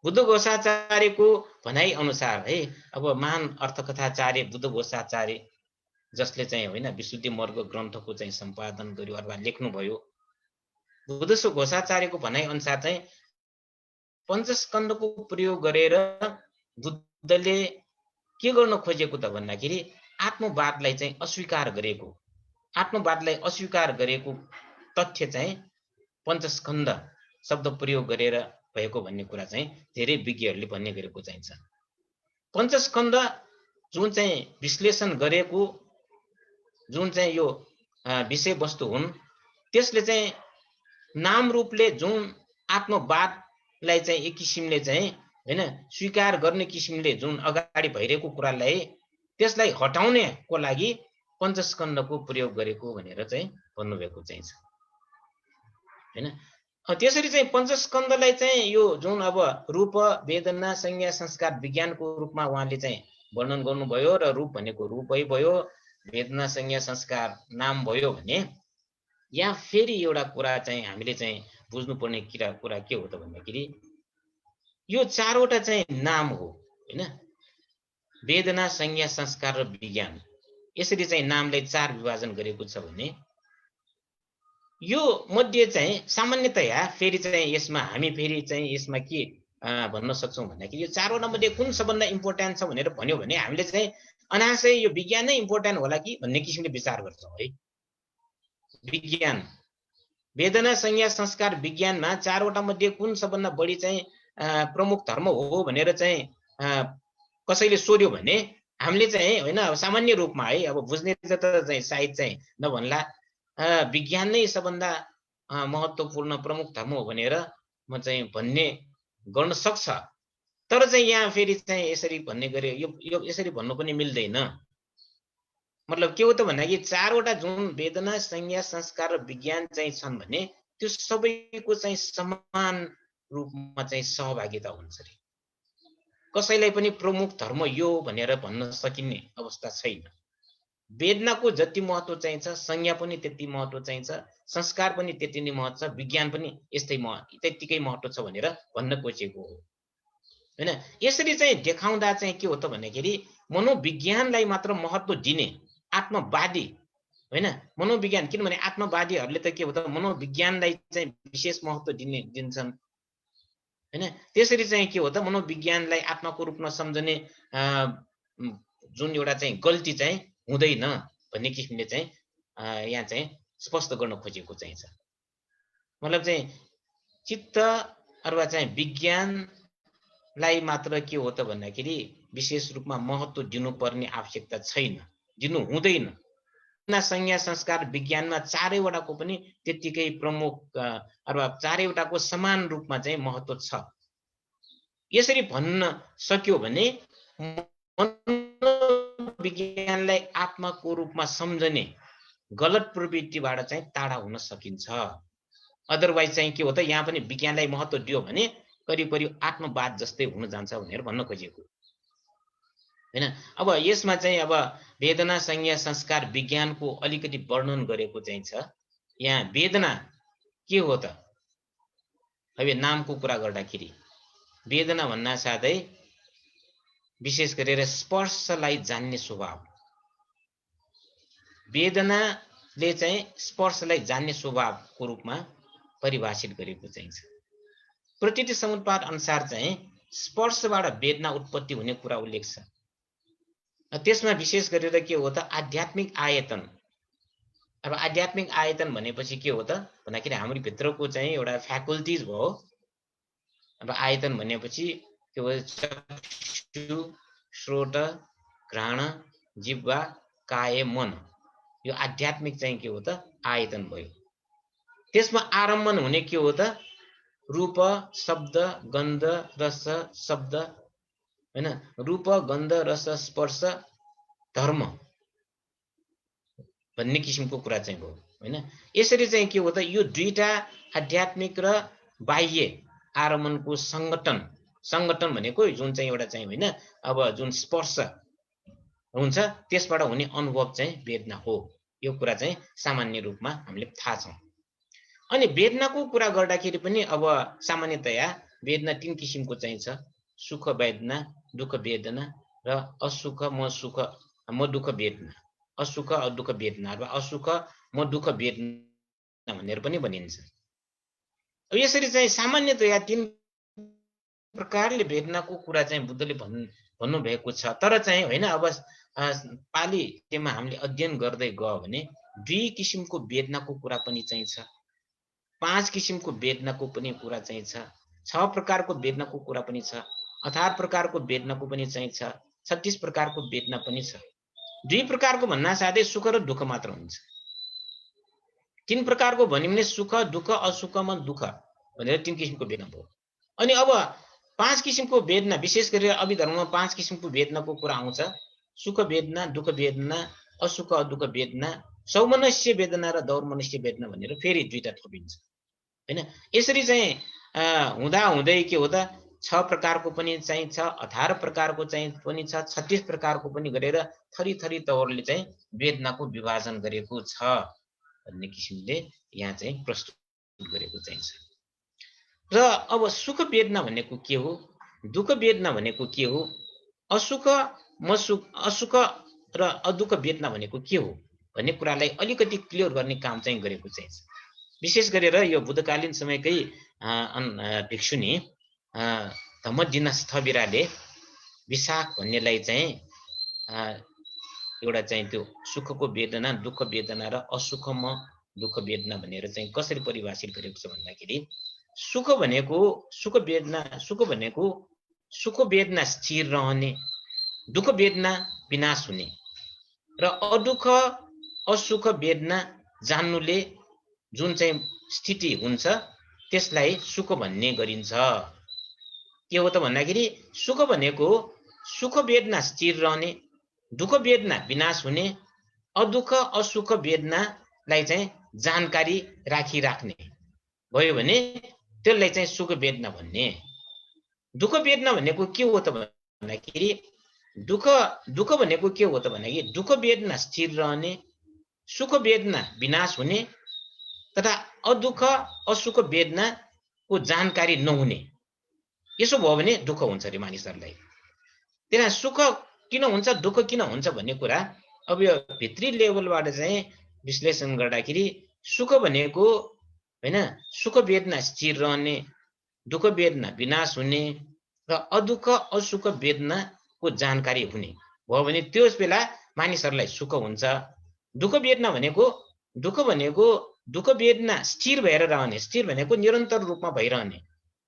S1: बुद्ध घोषाचार्यको भनाइ अनुसार है अब महान अर्थकथाचार्य बुद्ध घोषाचार्य जसले चाहिँ हैन विशुद्धि मार्ग ग्रन्थको चाहिँ सम्पादन गर्यो अथवा लेख्नुभयो, बुद्ध घोषाचार्यको भनाइ अनुसार चाहिँ पञ्चस्कन्दको प्रयोग गरेर बुद्धले के गर्न खोजेको त भन्दाखेरि आत्मवादलाई चाहिँ अस्वीकार गरेको तथ्य चाहिँ पञ्चस्कन्द शब्द प्रयोग गरेर भएको भन्ने कुरा चाहिँ धेरै विज्ञहरूले भन्ने गरेको चाहिँ छ। पञ्चस्कन्द जुन चाहिँ विश्लेषण गरेको जुन चाहिँ यो विषयवस्तु हुन् त्यसले चाहिँ नाम रूपले जुन आत्मवादलाई चाहिँ एक किसिमले चाहिँ हैन स्वीकार गर्ने किसिमले जुन अगाडि भइरहेको कुरालाई त्यसलाई हटाउनेको लागि पञ्चस्कन्धको प्रयोग गरेको भनेर चाहिँ भन्नुभएको चाहिँ छ हैन। त्यसरी चाहिँ पञ्चस्कन्धलाई चाहिँ यो जुन अब रूप वेदना संज्ञा संस्कार विज्ञानको रूपमा उहाँले चाहिँ वर्णन गर्नुभयो र रूप भनेको रूपै भयो वेदना संज्ञा संस्कार नाम भयो भने यहाँ फेरि एउटा कुरा चाहिँ हामीले चाहिँ बुझ्नुपर्ने कुरा के हो त भन्दाखेरि यो चारवटा चाहिँ नाम हो हैन वेदना संज्ञा संस्कार र विज्ञान यसरी चाहिँ नामले चार विभाजन गरेको छ भने यो मध्ये चाहिँ सामान्यतया फेरि चाहिँ यसमा हामी फेरि चाहिँ यसमा के भन्न सक्छौं भन्दाखेरि यो चारवटा मध्ये कुन सबभन्दा इम्पोर्टेन्ट छ भनेर भन्यो भने हामीले चाहिँ अनायासै यो विज्ञान नै इम्पोर्टेन्ट होला कि भन्ने किसिमले विचार गर्छौं है। विज्ञान वेदना संज्ञा संस्कार विज्ञानमा चारवटा मध्ये कुन सबभन्दा बढी चाहिँ प्रमुख धर्म हो भनेर चाहिँ कसैले सोध्यो भने हामीले चाहिँ हैन सामान्य रूपमा है अब बुझ्ने त चाहिँ सायद चाहिँ नभन्ला विज्ञान नै सबभन्दा महत्त्वपूर्ण प्रमुख धर्म हो भनेर म चाहिँ भन्ने गर्न सक्छ। तर चाहिँ यहाँ फेरि चाहिँ यसरी भन्ने गरे यो यसरी भन्नु पनि मिल्दैन। मतलब के हो त भन्दाखेरि चारवटा जुन वेदना संज्ञा संस्कार र विज्ञान चाहिँ छन् भने त्यो सबैको चाहिँ समान रूपमा चाहिँ सहभागिता हुन्छ रे। कसैलाई पनि प्रमुख धर्म यो भनेर भन्न सकिने अवस्था छैन। वेदनाको जति महत्त्व चाहिन्छ संज्ञा पनि त्यति महत्त्व चाहिन्छ संस्कार पनि त्यति नै महत्त्व छ विज्ञान पनि त्यतिकै महत्त्व छ भनेर भन्न खोजेको हो हैन। यसरी चाहिँ देखाउँदा चाहिँ के हो त भन्दाखेरि मनोविज्ञानलाई मात्र महत्त्व दिने आत्मवादी हैन मनोविज्ञान किनभने आत्मवादीहरूले त के हो त मनोविज्ञानलाई चाहिँ विशेष महत्त्व दिन्छन् हैन। त्यसरी चाहिँ के हो त मनोविज्ञानलाई आत्माको रूपमा सम्झने जुन एउटा चाहिँ गल्ती चाहिँ हुँदैन भन्ने किसिमले चाहिँ यहाँ चाहिँ स्पष्ट गर्न खोजेको चाहिँ छ। मतलब चाहिँ चित्त अथवा चाहिँ विज्ञानलाई मात्र के हो त भन्दाखेरि विशेष रूपमा महत्त्व दिनुपर्ने आवश्यकता छैन दिनु हुँदैन। संज्ञा संस्कार विज्ञानमा चारैवटाको पनि त्यतिकै प्रमुख अथवा चारैवटाको समान रूपमा चाहिँ महत्त्व छ। यसरी भन्न सक्यो भने विज्ञानलाई आत्माको रूपमा सम्झने गलत प्रवृत्तिबाट चाहिँ टाढा हुन सकिन्छ। अदरवाइज चाहिँ के हो त यहाँ पनि विज्ञानलाई महत्त्व दियो भने करिब करिब आत्मवाद जस्तै हुन जान्छ भनेर भन्न खोजेको हैन। अब यसमा चाहिँ अब वेदना संज्ञा संस्कार विज्ञानको अलिकति वर्णन गरेको चाहिँ छ। यहाँ वेदना के हो त अब नामको कुरा गर्दाखेरि वेदना भन्ना साथै विशेष गरेर स्पर्शलाई जान्ने स्वभाव वेदनाले चाहिँ स्पर्शलाई जान्ने स्वभावको रूपमा परिभाषित गरेको चाहिँ छ। प्रकृति समुत्पाद अनुसार चाहिँ स्पर्शबाट वेदना उत्पत्ति हुने कुरा उल्लेख छ। त्यसमा विशेष गरेर के हो त आध्यात्मिक आयतन। अब आध्यात्मिक आयतन भनेपछि के हो त भन्दाखेरि हाम्रो भित्रको चाहिँ एउटा फ्याकल्टिज भयो। अब आयतन भनेपछि के हो चक्षु श्रोत घ्राण जिह्वा काय मन यो आध्यात्मिक चाहिँ के हो त आयतन भयो। त्यसमा आरम्भन हुने के हो त रूप शब्द गन्ध रस शब्द हैन रूप गन्ध रस स्पर्श धर्म भन्ने किसिमको कुरा चाहिँ भयो हैन। यसरी चाहिँ के हो त यो दुईटा आध्यात्मिक र बाह्य आरम्भनको संगठन भनेको जुन चाहिँ एउटा चाहिँ हैन अब जुन स्पर्श हुन्छ त्यसबाट हुने अनुभव चाहिँ वेदना हो। यो कुरा चाहिँ सामान्य रूपमा हामीले थाहा छौं। अनि वेदनाको कुरा गर्दाखेरि पनि अब सामान्यतया वेदना तीन किसिमको चाहिँ छ। सुख वेदना दुःख वेदना र असुख म दुःख वेदना असुख और दुःख वेदना अथवा असुख म दुःख वेदना भनेर पनि भनिन्छ। यसरी चाहिँ सामान्यतया तीन प्रकारले वेदनाको कुरा चाहिँ बुद्धले भन्नु भएको छ। तर चाहिँ हैन अब पालीमा हामीले अध्ययन गर्दै गयो भने दुई किसिमको वेदनाको कुरा पनि चाहिँ छ, 5 किसिमको वेदनाको पनि कुरा चाहिँ छ, 6 प्रकारको वेदनाको कुरा पनि छ, 18 प्रकारको वेदनाको पनि चाहिँ छ, 36 प्रकारको वेदना पनि छ। दुई प्रकारको भन्ना साथै सुख र दुःख मात्र हुन्छ। 3 प्रकारको भन्यो भने सुख दुःख असुखमा दुःख भनेर 3 किसिमको वेदना भयो। अनि अब 5 किसिमको वेदना, विशेष गरेर अभिधर्ममा 5 किसिमको वेदनाको कुरा आउँछ। सुख वेदना, दुःख वेदना, असुख अदुःख वेदना, सौमनस्य वेदना र दौर्मनस्य वेदना भनेर फेरि दुईटा थपिन्छ हैन। यसरी चाहिँ हुँदा हुँदै के हो त 6 प्रकारको पनि चाहिन्छ, 18 प्रकारको चाहिँ पनि छ, 36 प्रकारको पनि गरेर थरी तवरले चाहिँ वेदनाको विभाजन गरेको छ भन्ने किसिमले यहाँ चाहिँ प्रस्तुत गरेको चाहिन्छ। र अब सुख वेदना भनेको के हो, दुःख वेदना भनेको के हो, असुख र अदुःख वेदना भनेको के हो भन्ने कुरालाई अलिकति क्लियर गर्ने काम चाहिँ गरेको चाहिन्छ। विशेष गरेर यो बुद्धकालीन समयकै भिक्षुनी धम्मदिन स्थविराले विशाख भन्नेलाई चाहिँ एउटा चाहिँ त्यो सुखको वेदना, दुःख वेदना र असुखम दुःख वेदना भनेर चाहिँ कसरी परिभाषित गरेको छ भन्दाखेरि सुख भनेको सुख वेदना स्थिर रहने, दुःख वेदना विनाश हुने र अदुःख असुख वेदना जान्नुले जुन चाहिँ स्थिति हुन्छ त्यसलाई सुख भन्ने गरिन्छ। के हो त भन्दाखेरि सुख भनेको सुख वेदना स्थिर रहने, दुःख वेदना विनाश हुने, अदुःख असुख वेदनालाई चाहिँ जानकारी राख्ने भयो भने त्यसलाई चाहिँ सुख वेदना भन्ने। दुःख वेदना भनेको के हो त भन्दाखेरि दुःख भनेको के हो त भन्दाखेरि दुःख वेदना स्थिर रहने, सुख वेदना विनाश हुने तथा अदुःख असुख वेदनाको जानकारी नहुने। यसो भयो भने दुःख हुन्छ रे मानिसहरूलाई। त्यहाँ सुख किन हुन्छ, दुःख किन हुन्छ भन्ने कुरा अब यो भित्री लेभलबाट चाहिँ विश्लेषण गर्दाखेरि सुख भनेको हैन, सुख वेदना स्थिर रहने, दुःख वेदना विनाश हुने र अदुःख असुख वेदनाको जानकारी हुने भयो भने त्यस बेला मानिसहरूलाई सुख हुन्छ। दुःख भनेको दुःख वेदना स्थिर भएर रहने, स्थिर भनेको निरन्तर रूपमा भइरहने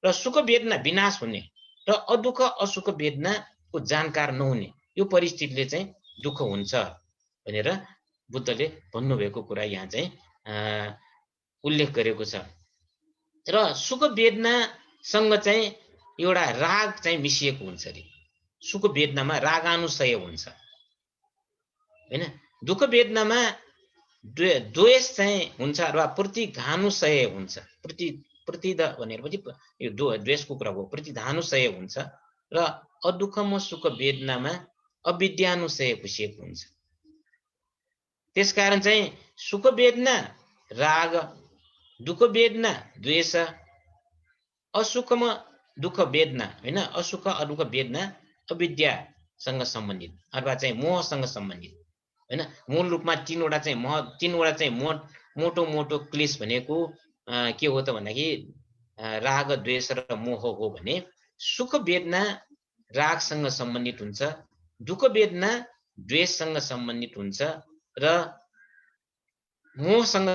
S1: र सुख वेदना विनाश हुने र अदुःख असुख वेदनाको जानकार नहुने, यो परिस्थितिले चाहिँ दुःख हुन्छ भनेर बुद्धले भन्नुभएको कुरा यहाँ चाहिँ उल्लेख गरेको छ। र सुख वेदनासँग चाहिँ एउटा राग चाहिँ मिसिएको हुन्छ रे। सुख वेदनामा रागानुशय हुन्छ हैन, दुःख वेदनामा द्वेष चाहिँ हुन्छ र प्रतिघानुशय हुन्छ। प्रतिध भनेर पछि यो द्वेषको कुरा हो, प्रतिधानुशय हुन्छ र अदुःखमा सुख वेदनामा अविद्यानुशय पुसिएको हुन्छ। त्यसकारण चाहिँ सुख वेदना राग, दुःख वेदना द्वेष, असुखमा दुःख वेदना हैन, असुख अदुःख वेदना अविद्यासँग सम्बन्धित अथवा चाहिँ मोहसँग सम्बन्धित हैन। मूल रूपमा तीनवटा चाहिँ मोटो क्लेश भनेको के हो त भन्दाखेरि राग द्वेष र मोह हो भने सुख वेदना रागसँग सम्बन्धित हुन्छ, दुःख वेदना द्वेषसँग सम्बन्धित हुन्छ र मोहसँग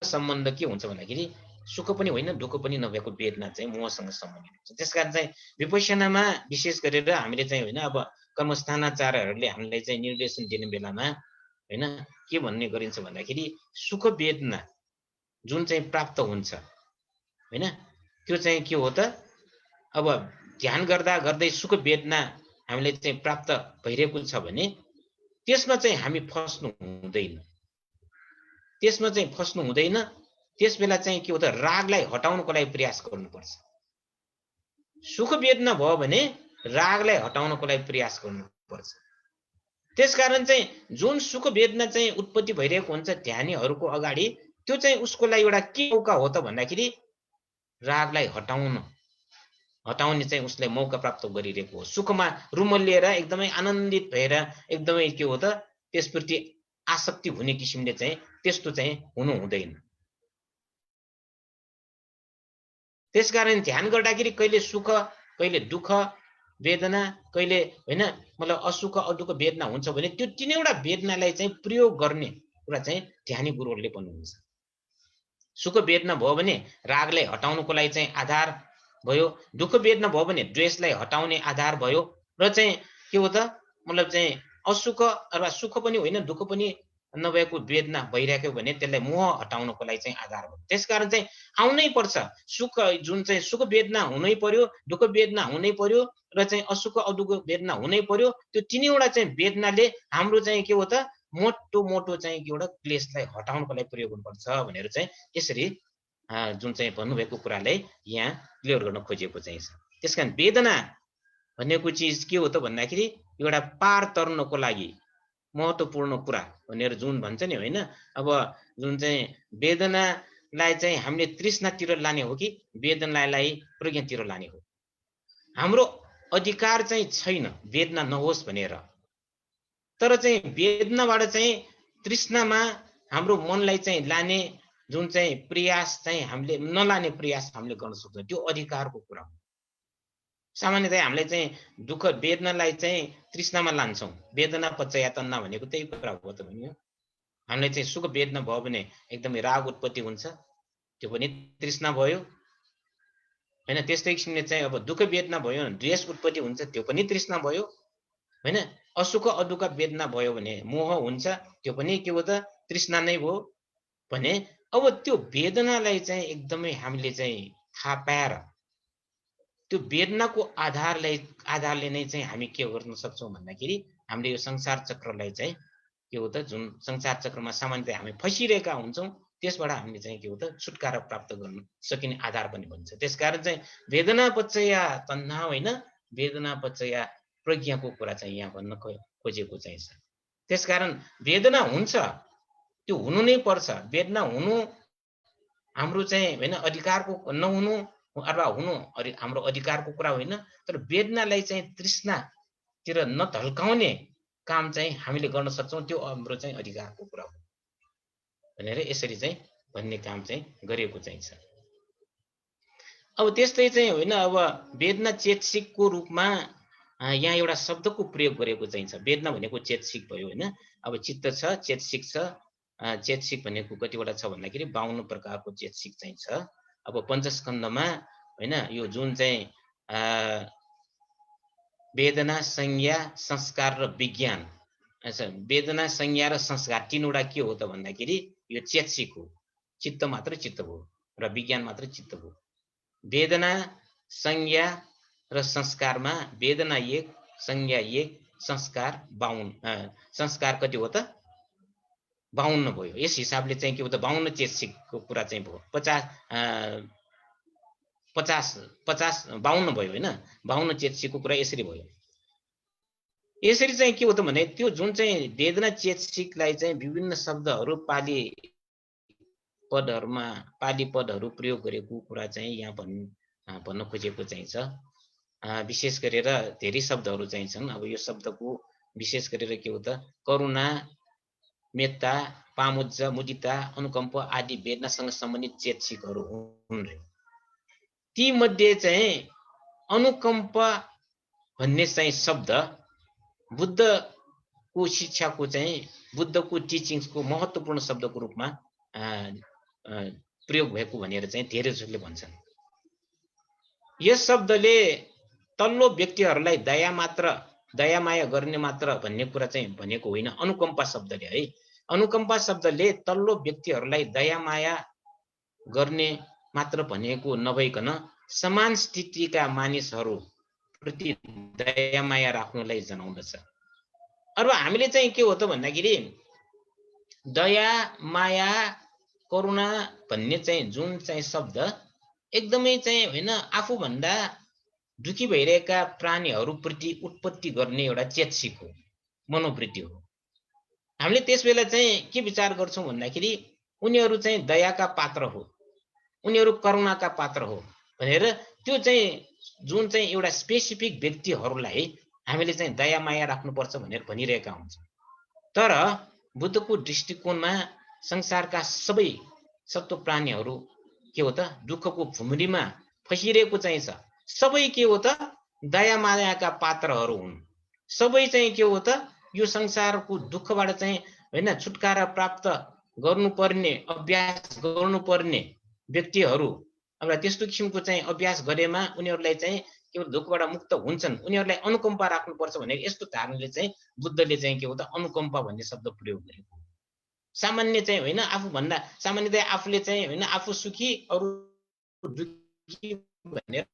S1: सम्बन्ध के हुन्छ भन्दाखेरि सुख पनि होइन दुःख पनि नभएको वेदना चाहिँ मोहसँग सम्बन्धित हुन्छ। त्यसकारण चाहिँ विपश्यनामा विशेष गरेर हामीले चाहिँ होइन अब कर्मस्थानाचार्यहरूले हामीलाई चाहिँ निर्देशन दिने बेलामा हैन के भन्ने गरिन्छ भन्दाखेरि सुख वेदना जुन चाहिँ प्राप्त हुन्छ हैन, त्यो चाहिँ के हो त अब ध्यान गर्दा गर्दै सुख वेदना हामीले चाहिँ प्राप्त भइरहेको छ भने त्यसमा चाहिँ हामी फस्नु हुँदैन। त्यस बेला चाहिँ के हो त रागलाई हटाउनको लागि प्रयास गर्नुपर्छ। सुख वेदना भयो भने रागलाई हटाउनको लागि प्रयास गर्नुपर्छ। त्यसकारण चाहिँ जुन सुख वेदना चाहिँ उत्पत्ति भइरहेको हुन्छ ध्यानीहरूको अगाडि, त्यो चाहिँ उसको लागि एउटा के मौका हो त भन्दाखेरि रागलाई हटाउने चाहिँ उसलाई मौका प्राप्त गरिरहेको हो। सुखमा रुमल्लिएर एकदमै आनन्दित भएर एकदमै के हो त त्यसप्रति आसक्ति हुने किसिमले चाहिँ त्यस्तो चाहिँ हुनु हुँदैन। त्यसकारण ध्यान गर्दाखेरि कहिले सुख कहिले दुःख वेदना कहिले हैन मतलब असुख अदुःख वेदना हुन्छ भने त्यो तीनैवटा वेदनालाई चाहिँ प्रयोग गर्ने कुरा चाहिँ ध्यानी गुरुहरूले भन्नुहुन्छ। सुख वेदना भयो भने रागलाई हटाउनको लागि चाहिँ आधार भयो, दुःख वेदना भयो भने द्वेषलाई हटाउने आधार भयो र चाहिँ के हो त मतलब चाहिँ असुख अथवा सुख पनि होइन दुःख पनि नभएको वेदना भइरहेको भने त्यसलाई मोह हटाउनको लागि चाहिँ आधार हो। त्यसकारण चाहिँ आउनै पर्छ, सुख जुन चाहिँ सुख वेदना हुनै पर्यो, दुःख वेदना हुनै पर्यो र चाहिँ असुख अदुःख वेदना हुनै पर्यो। त्यो तीनवटा चाहिँ वेदनाले हाम्रो चाहिँ के हो त मोटो चाहिँ एउटा क्लेशलाई हटाउनको लागि प्रयोग हुनुपर्छ भनेर चाहिँ यसरी जुन चाहिँ भन्नुभएको कुरालाई यहाँ क्लियर गर्न खोजेको चाहिँ छ। त्यसकारण वेदना भनेको चिज के हो त भन्दाखेरि एउटा पार तर्नको लागि महत्त्वपूर्ण कुरा भनेर जुन भन्छ नि होइन। अब जुन चाहिँ वेदनालाई चाहिँ हामीले तृष्णातिर लाने हो कि वेदनालाई प्रज्ञातिर लाने हो। हाम्रो अधिकार चाहिँ छैन वेदना नहोस् भनेर, तर चाहिँ वेदनाबाट चाहिँ तृष्णामा हाम्रो मनलाई चाहिँ लाने जुन चाहिँ प्रयास चाहिँ हामीले नलाने प्रयास हामीले गर्न सक्छौँ, त्यो अधिकारको कुरा हो। सामान्यतया हामीले चाहिँ दुःख वेदनालाई चाहिँ तृष्णामा लान्छौँ। वेदना पचया तन्ना भनेको त्यही कुरा हो त भन्यो। हामीले चाहिँ सुख वेदना भयो भने एकदमै राग उत्पत्ति हुन्छ, त्यो पनि तृष्णा भयो होइन। त्यस्तै किसिमले चाहिँ अब दुःख वेदना भयो भने द्वेष उत्पत्ति हुन्छ, त्यो पनि तृष्णा भयो होइन। असुख अदुःख वेदना भयो भने मोह हुन्छ, त्यो पनि के हो त तृष्णा नै भयो भने। अब त्यो वेदनालाई चाहिँ एकदमै हामीले चाहिँ थाहा पाएर त्यो वेदनाको आधारले नै चाहिँ हामी के गर्न सक्छौँ भन्दाखेरि हामीले यो संसार चक्रलाई चाहिँ के हो त जुन संसार चक्रमा सामान्यतया हामी फसिरहेका हुन्छौँ, त्यसबाट हामीले चाहिँ के हो त छुटकारा प्राप्त गर्न सकिने आधार पनि भन्छ। त्यसकारण चाहिँ वेदना पचया तन्ना होइन, वेदना पचया प्रज्ञाको कुरा चाहिँ यहाँ भन्न खोजेको चाहिँ छ। त्यसकारण वेदना हुन्छ, त्यो हुनु नै पर्छ। वेदना हुनु हाम्रो चाहिँ होइन अधिकारको नहुनु अथवा हुनु हाम्रो अधिकारको कुरा होइन, तर वेदनालाई चाहिँ तृष्णातिर नढल्काउने काम चाहिँ हामीले गर्न सक्छौँ, त्यो हाम्रो चाहिँ अधिकारको कुरा हो भनेर यसरी चाहिँ भन्ने काम चाहिँ गरेको चाहिँ छ। अब त्यस्तै चाहिँ होइन, अब वेदना चेतसिकको रूपमा यहाँ एउटा शब्दको प्रयोग गरेको चाहिँ छ। वेदना भनेको चेतसिक भयो होइन। अब चित्त छ, चेतसिक छ। चेतसिक भनेको कतिवटा छ भन्दाखेरि 52 प्रकारको चेतसिक चाहिँ छ। अब पञ्चस्कन्धमा होइन यो जुन चाहिँ वेदना संज्ञा संस्कार र विज्ञान, वेदना संज्ञा र संस्कार तीनवटा के हो त भन्दाखेरि यो चेतसिक हो। चित्त मात्र चित्त हो र विज्ञान मात्र चित्त हो। वेदना संज्ञा र संस्कारमा वेदना 1, संज्ञा 1, संस्कार 52। संस्कार कति हो त 52 भयो। यस हिसाबले चाहिँ के हो त 52 चेतसिकको कुरा चाहिँ भयो। 52 भयो होइन। 52 चेतसिकको कुरा यसरी भयो। यसरी चाहिँ के हो त भने त्यो जुन चाहिँ वेदना चेतसिकलाई चाहिँ विभिन्न शब्दहरू पाली पदहरू प्रयोग गरेको कुरा चाहिँ यहाँ भन्न खोजेको चाहिँ छ। विशेष गरेर धेरै शब्दहरू चाहिँ छन्। अब यो शब्दको विशेष गरेर के हो त करुणा, मेत्ता, पामुज्ज, मुदिता, अनुकम्प आदि वेदनासँग सम्बन्धित चेतसिकहरू हुन्। ती मध्ये चाहिँ अनुकम्प भन्ने चाहिँ शब्द बुद्धको शिक्षाको चाहिँ बुद्धको टिचिङ्सको महत्त्वपूर्ण शब्दको रूपमा प्रयोग भएको भनेर चाहिँ धेरै जसले भन्छन्। यस शब्दले तल्लो व्यक्तिहरूलाई दया माया गर्ने मात्र भन्ने कुरा चाहिँ भनेको होइन। अनुकम्पा शब्दले है, अनुकम्पा शब्दले तल्लो व्यक्तिहरूलाई दया माया गर्ने मात्र भनेको नभइकन समान स्थितिका मानिसहरू प्रति दया माया राख्नुलाई जनाउँदछ। अब हामीले चाहिँ के हो त भन्दाखेरि दया माया करुणा भन्ने चाहिँ जुन चाहिँ शब्द एकदमै चाहिँ होइन आफूभन्दा दुखी भइरहेका प्राणीहरूप्रति उत्पत्ति गर्ने एउटा चेतसिक हो, मनोवृत्ति हो। हामीले त्यस बेला चाहिँ के विचार गर्छौँ भन्दाखेरि उनीहरू चाहिँ दयाका पात्र हो, उनीहरू करुणाका पात्र हो भनेर त्यो चाहिँ जुन चाहिँ एउटा स्पेसिफिक व्यक्तिहरूलाई हामीले चाहिँ दया माया राख्नुपर्छ भनेर भनिरहेका हुन्छौँ। तर बुद्धको दृष्टिकोणमा संसारका सबै सत्व प्राणीहरू के हो त दुःखको भुमरीमा फसिरहेको चाहिँ छ। सबै के हो त दया मायाका पात्रहरू हुन्। सबै चाहिँ के हो त यो संसारको दुःखबाट चाहिँ होइन छुटकारा प्राप्त गर्नुपर्ने अभ्यास गर्नुपर्ने व्यक्तिहरू। अब त्यस्तो किसिमको चाहिँ अभ्यास गरेमा उनीहरूलाई चाहिँ के दुःखबाट मुक्त हुन्छन्, उनीहरूलाई अनुकम्पा राख्नुपर्छ भनेर यस्तो धारणाले चाहिँ बुद्धले चाहिँ के हो त अनुकम्पा भन्ने शब्द प्रयोग गरेको। सामान्य चाहिँ होइन, आफूभन्दा सामान्यतया आफूले चाहिँ होइन आफू सुखी अरू दुखी भनेर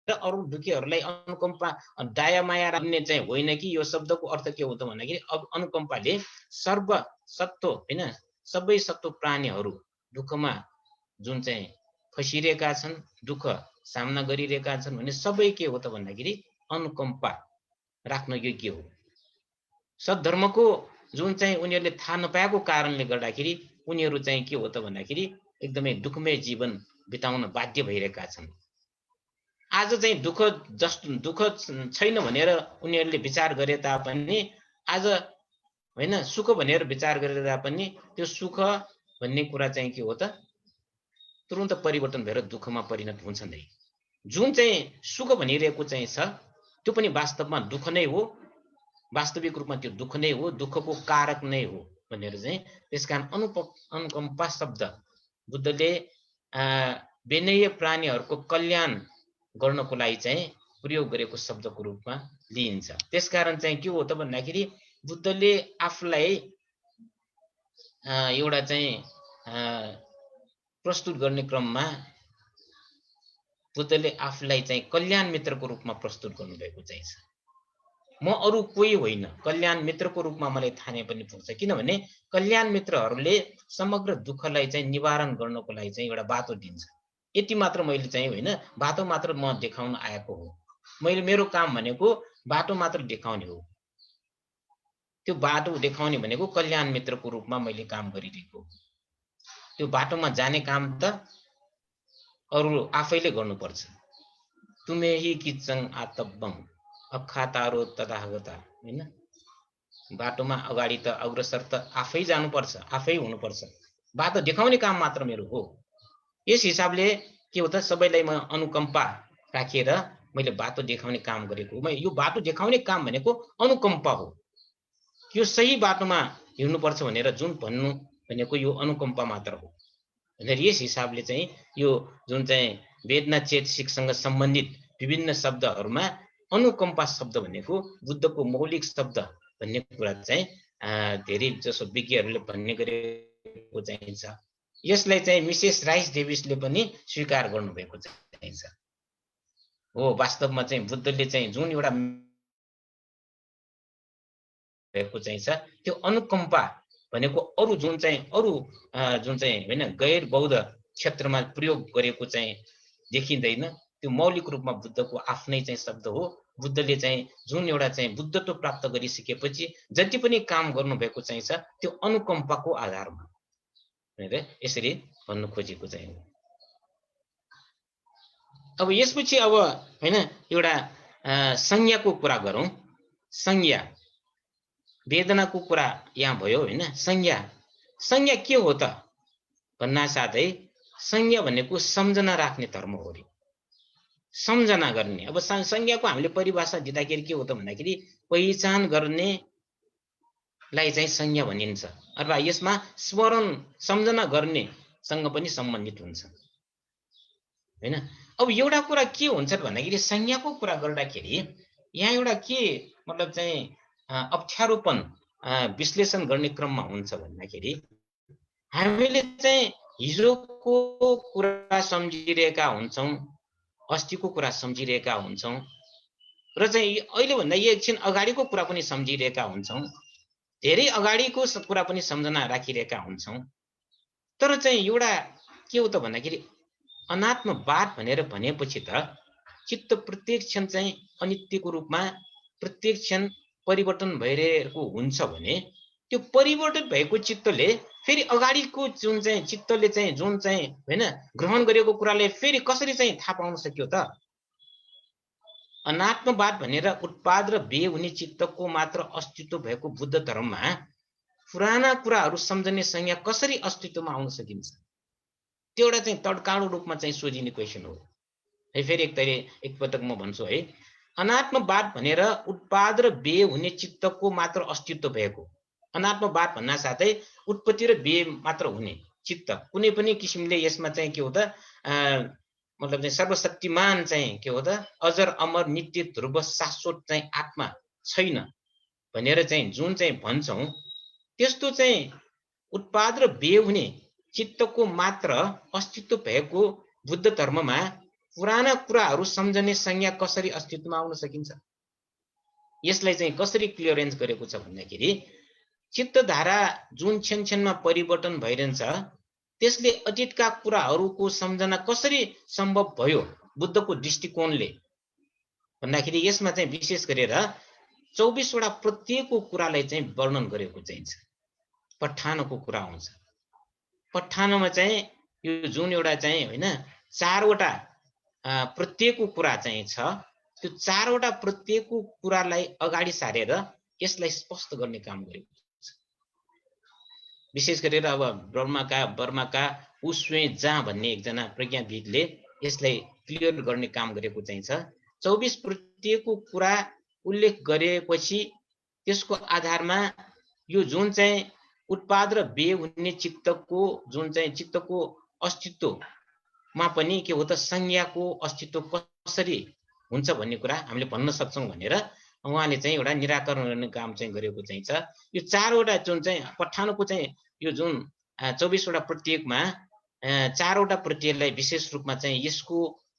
S1: अरू दुखीहरूलाई अनुकम्पा दया माया राख्ने चाहिँ होइन कि। यो शब्दको अर्थ के हो त भन्दाखेरि अब अनुकम्पाले सर्वसत्व होइन सबै सत्व प्राणीहरू दुःखमा जुन चाहिँ फसिरहेका छन्, दुःख सामना गरिरहेका छन् भने सबै के हो त भन्दाखेरि अनुकम्पा राख्न योग्य हो। सद्धर्मको जुन चाहिँ उनीहरूले थाहा नपाएको कारणले गर्दाखेरि उनीहरू चाहिँ के हो त भन्दाखेरि एकदमै दुःखमय जीवन बिताउन बाध्य भइरहेका छन्। आज चाहिँ दुःख छैन भनेर उनीहरूले विचार गरे तापनि आज होइन सुख भनेर विचार गरे तापनि त्यो सुख भन्ने कुरा चाहिँ के हो त तुरुन्त परिवर्तन भएर दुःखमा परिणत हुन्छ नै। जुन चाहिँ सुख भनिरहेको चाहिँ छ त्यो पनि वास्तवमा दुःख नै हो, वास्तविक रूपमा त्यो दुःख नै हो, दुःखको कारक नै हो भनेर चाहिँ त्यसकारण अनुकम्पा शब्द बुद्धले विनयी प्राणीहरूको कल्याण गर्नको लागि चाहिँ प्रयोग गरेको शब्दको रूपमा लिइन्छ। त्यसकारण चाहिँ के हो त भन्दाखेरि बुद्धले आफूलाई एउटा चाहिँ प्रस्तुत गर्ने क्रममा बुद्धले आफूलाई चाहिँ कल्याण मित्रको रूपमा प्रस्तुत गर्नुभएको चाहिँ छ। म अरू कोही होइन, कल्याण मित्रको रूपमा मलाई ठाने पनि पुग्छ, किनभने कल्याण मित्रहरूले समग्र दुःखलाई चाहिँ निवारण गर्नको लागि चाहिँ एउटा बाटो दिन्छ। यति मात्र मैले चाहिँ होइन बाटो मात्र म देखाउन आएको हो, मैले मेरो काम भनेको बाटो मात्र देखाउने हो। त्यो बाटो देखाउने भनेको कल्याण मित्रको रूपमा मैले काम गरिरहेको हो। त्यो बाटोमा जाने काम त अरू आफैले गर्नुपर्छ। तुमे हि किचङ आतब्बम अखातारो तथागता हैन, बाटोमा अगाडि त अग्रसर त आफै जानुपर्छ, आफै हुनुपर्छ, बाटो देखाउने काम मात्र मेरो हो। यस हिसाबले के हो त सबैलाई म अनुकम्पा राखेर मैले बाटो देखाउने काम गरेको हो। यो बाटो देखाउने काम भनेको अनुकम्पा हो। यो सही बाटोमा हिँड्नुपर्छ भनेर जुन भन्नु भनेको यो अनुकम्पा मात्र हो भनेर यस हिसाबले चाहिँ यो जुन चाहिँ वेदना चेतसिकसँग सम्बन्धित विभिन्न शब्दहरूमा अनुकम्पा शब्द भनेको बुद्धको मौलिक शब्द भन्ने कुरा चाहिँ धेरै जसो विज्ञहरूले भन्ने गरेको चाहिँ छ। यसलाई चाहिँ मिसेस राइस डेभिसले पनि स्वीकार गर्नुभएको चाहिँ छ। हो, वास्तवमा चाहिँ बुद्धले चाहिँ जुन एउटा भएको चाहिँ छ त्यो अनुकम्पा भनेको अरू जुन चाहिँ हैन गैर बौद्ध क्षेत्रमा प्रयोग गरेको चाहिँ देखिँदैन। त्यो मौलिक रूपमा बुद्धको आफ्नै चाहिँ शब्द हो। बुद्धले चाहिँ जुन एउटा चाहिँ बुद्धत्व प्राप्त गरिसकेपछि जति पनि काम गर्नुभएको चाहिँ छ त्यो अनुकम्पाको आधारमा भनेर यसरी भन्नु खोजेको चाहिँ हो। अब यसपछि अब हैन एउटा संज्ञाको कुरा गरौँ। संज्ञा वेदनाको कुरा यहाँ भयो हैन। संज्ञा के हो त भन्ना साथै संज्ञा भनेको सम्झना राख्ने धर्म हो रे, सम्झना गर्ने। अब संज्ञाको हामीले परिभाषा दिँदाखेरि के हो त भन्दाखेरि पहिचान गर्नेलाई चाहिँ संज्ञा भनिन्छ, अथवा यसमा स्मरण सम्झना गर्नेसँग पनि सम्बन्धित हुन्छ हैन। अब एउटा कुरा के हुन्छ भन्दाखेरि संज्ञाको कुरा गर्दाखेरि यहाँ एउटा के मतलब चाहिँ अप्ठ्यारोपन विश्लेषण गर्ने क्रममा हुन्छ भन्दाखेरि हामीले चाहिँ हिजोको कुरा सम्झिरहेका हुन्छौँ, अस्तिको कुरा सम्झिरहेका हुन्छौँ र चाहिँ अहिले भन्दा एकछिन अगाडिको कुरा पनि सम्झिरहेका हुन्छौँ, धेरै अगाडिको कुरा पनि सम्झना राखिरहेका हुन्छौँ। तर चाहिँ एउटा के हो त भन्दाखेरि अनात्मवाद भनेर भनेपछि त चित्त प्रत्येक क्षण चाहिँ अनित्यको रूपमा प्रत्येक क्षण परिवर्तन भइरहेको हुन्छ भने त्यो परिवर्तन भएको चित्तले फेरि अगाडिको जुन चाहिँ चित्तले चाहिँ जुन चाहिँ हैन ग्रहण गरेको कुराले फेरि कसरी चाहिँ थाहा पाउन सक्यो त? अनात्मवाद भनेर उत्पाद र व्यय हुने चित्तको मात्र अस्तित्व भएको बुद्ध धर्ममा पुराना कुराहरू सम्झने संज्ञा कसरी अस्तित्वमा आउन सकिन्छ? त्यो एउटा चाहिँ तड्काउँ रूपमा चाहिँ सोधिने क्वेसन हो है। फेरि एकपटक म भन्छु है, अनात्मवाद भनेर उत्पाद र व्यय हुने चित्तको मात्र अस्तित्व भएको, अनात्मवाद भन्ना साथै उत्पत्ति र व्यय मात्र हुने चित्त, कुनै पनि किसिमले यसमा चाहिँ के हो त मतलब चाहिँ सर्वशक्तिमान चाहिँ के हो त अजर अमर नित्य ध्रुव शाश्वत चाहिँ आत्मा छैन भनेर चाहिँ जुन चाहिँ भन्छौँ त्यस्तो चाहिँ उत्पाद र व्यय हुने चित्तको मात्र अस्तित्व भएको बुद्ध धर्ममा पुराना कुराहरू सम्झने संज्ञा कसरी अस्तित्वमा आउन सकिन्छ? यसलाई चाहिँ कसरी क्लियरेन्स गरेको छ भन्दाखेरि चित्तधारा जुन क्षणक्षणमा परिवर्तन भइरहन्छ त्यसले अतीतका कुराहरूको सम्झना कसरी सम्भव भयो बुद्धको दृष्टिकोणले भन्दाखेरि यसमा चाहिँ विशेष गरेर 24 वटा प्रत्येकको कुरालाई चाहिँ वर्णन गरेको चाहिँ छ। पठानको कुरा आउँछ। पठानमा चाहिँ यो जुन एउटा चाहिँ हैन 4 वटा प्रत्येकको कुरा चाहिँ छ, त्यो 4 वटा प्रत्येकको कुरालाई अगाडि सारेर यसलाई स्पष्ट गर्ने काम गरेको छ। विशेष गरेर अब बर्माका उस्वे जा भन्ने एकजना प्रज्ञाविदले यसलाई क्लियर गर्ने काम गरेको चाहिँ छ। 24 प्रत्येकको कुरा उल्लेख गरेपछि त्यसको आधारमा यो जुन चाहिँ उत्पाद र व्यय हुने चित्तको जुन चाहिँ चित्तको अस्तित्वमा पनि के हो त संज्ञाको अस्तित्व कसरी हुन्छ भन्ने कुरा हामीले भन्न सक्छौं भनेर उहाँले चाहिँ एउटा निराकरण गर्ने काम चाहिँ गरेको चाहिँ छ। यो 4 वटा जुन चाहिँ पठानको चाहिँ यो जुन 24 वटा प्रत्येकमा 4 वटा प्रत्ययलाई विशेष रूपमा चाहिँ यसको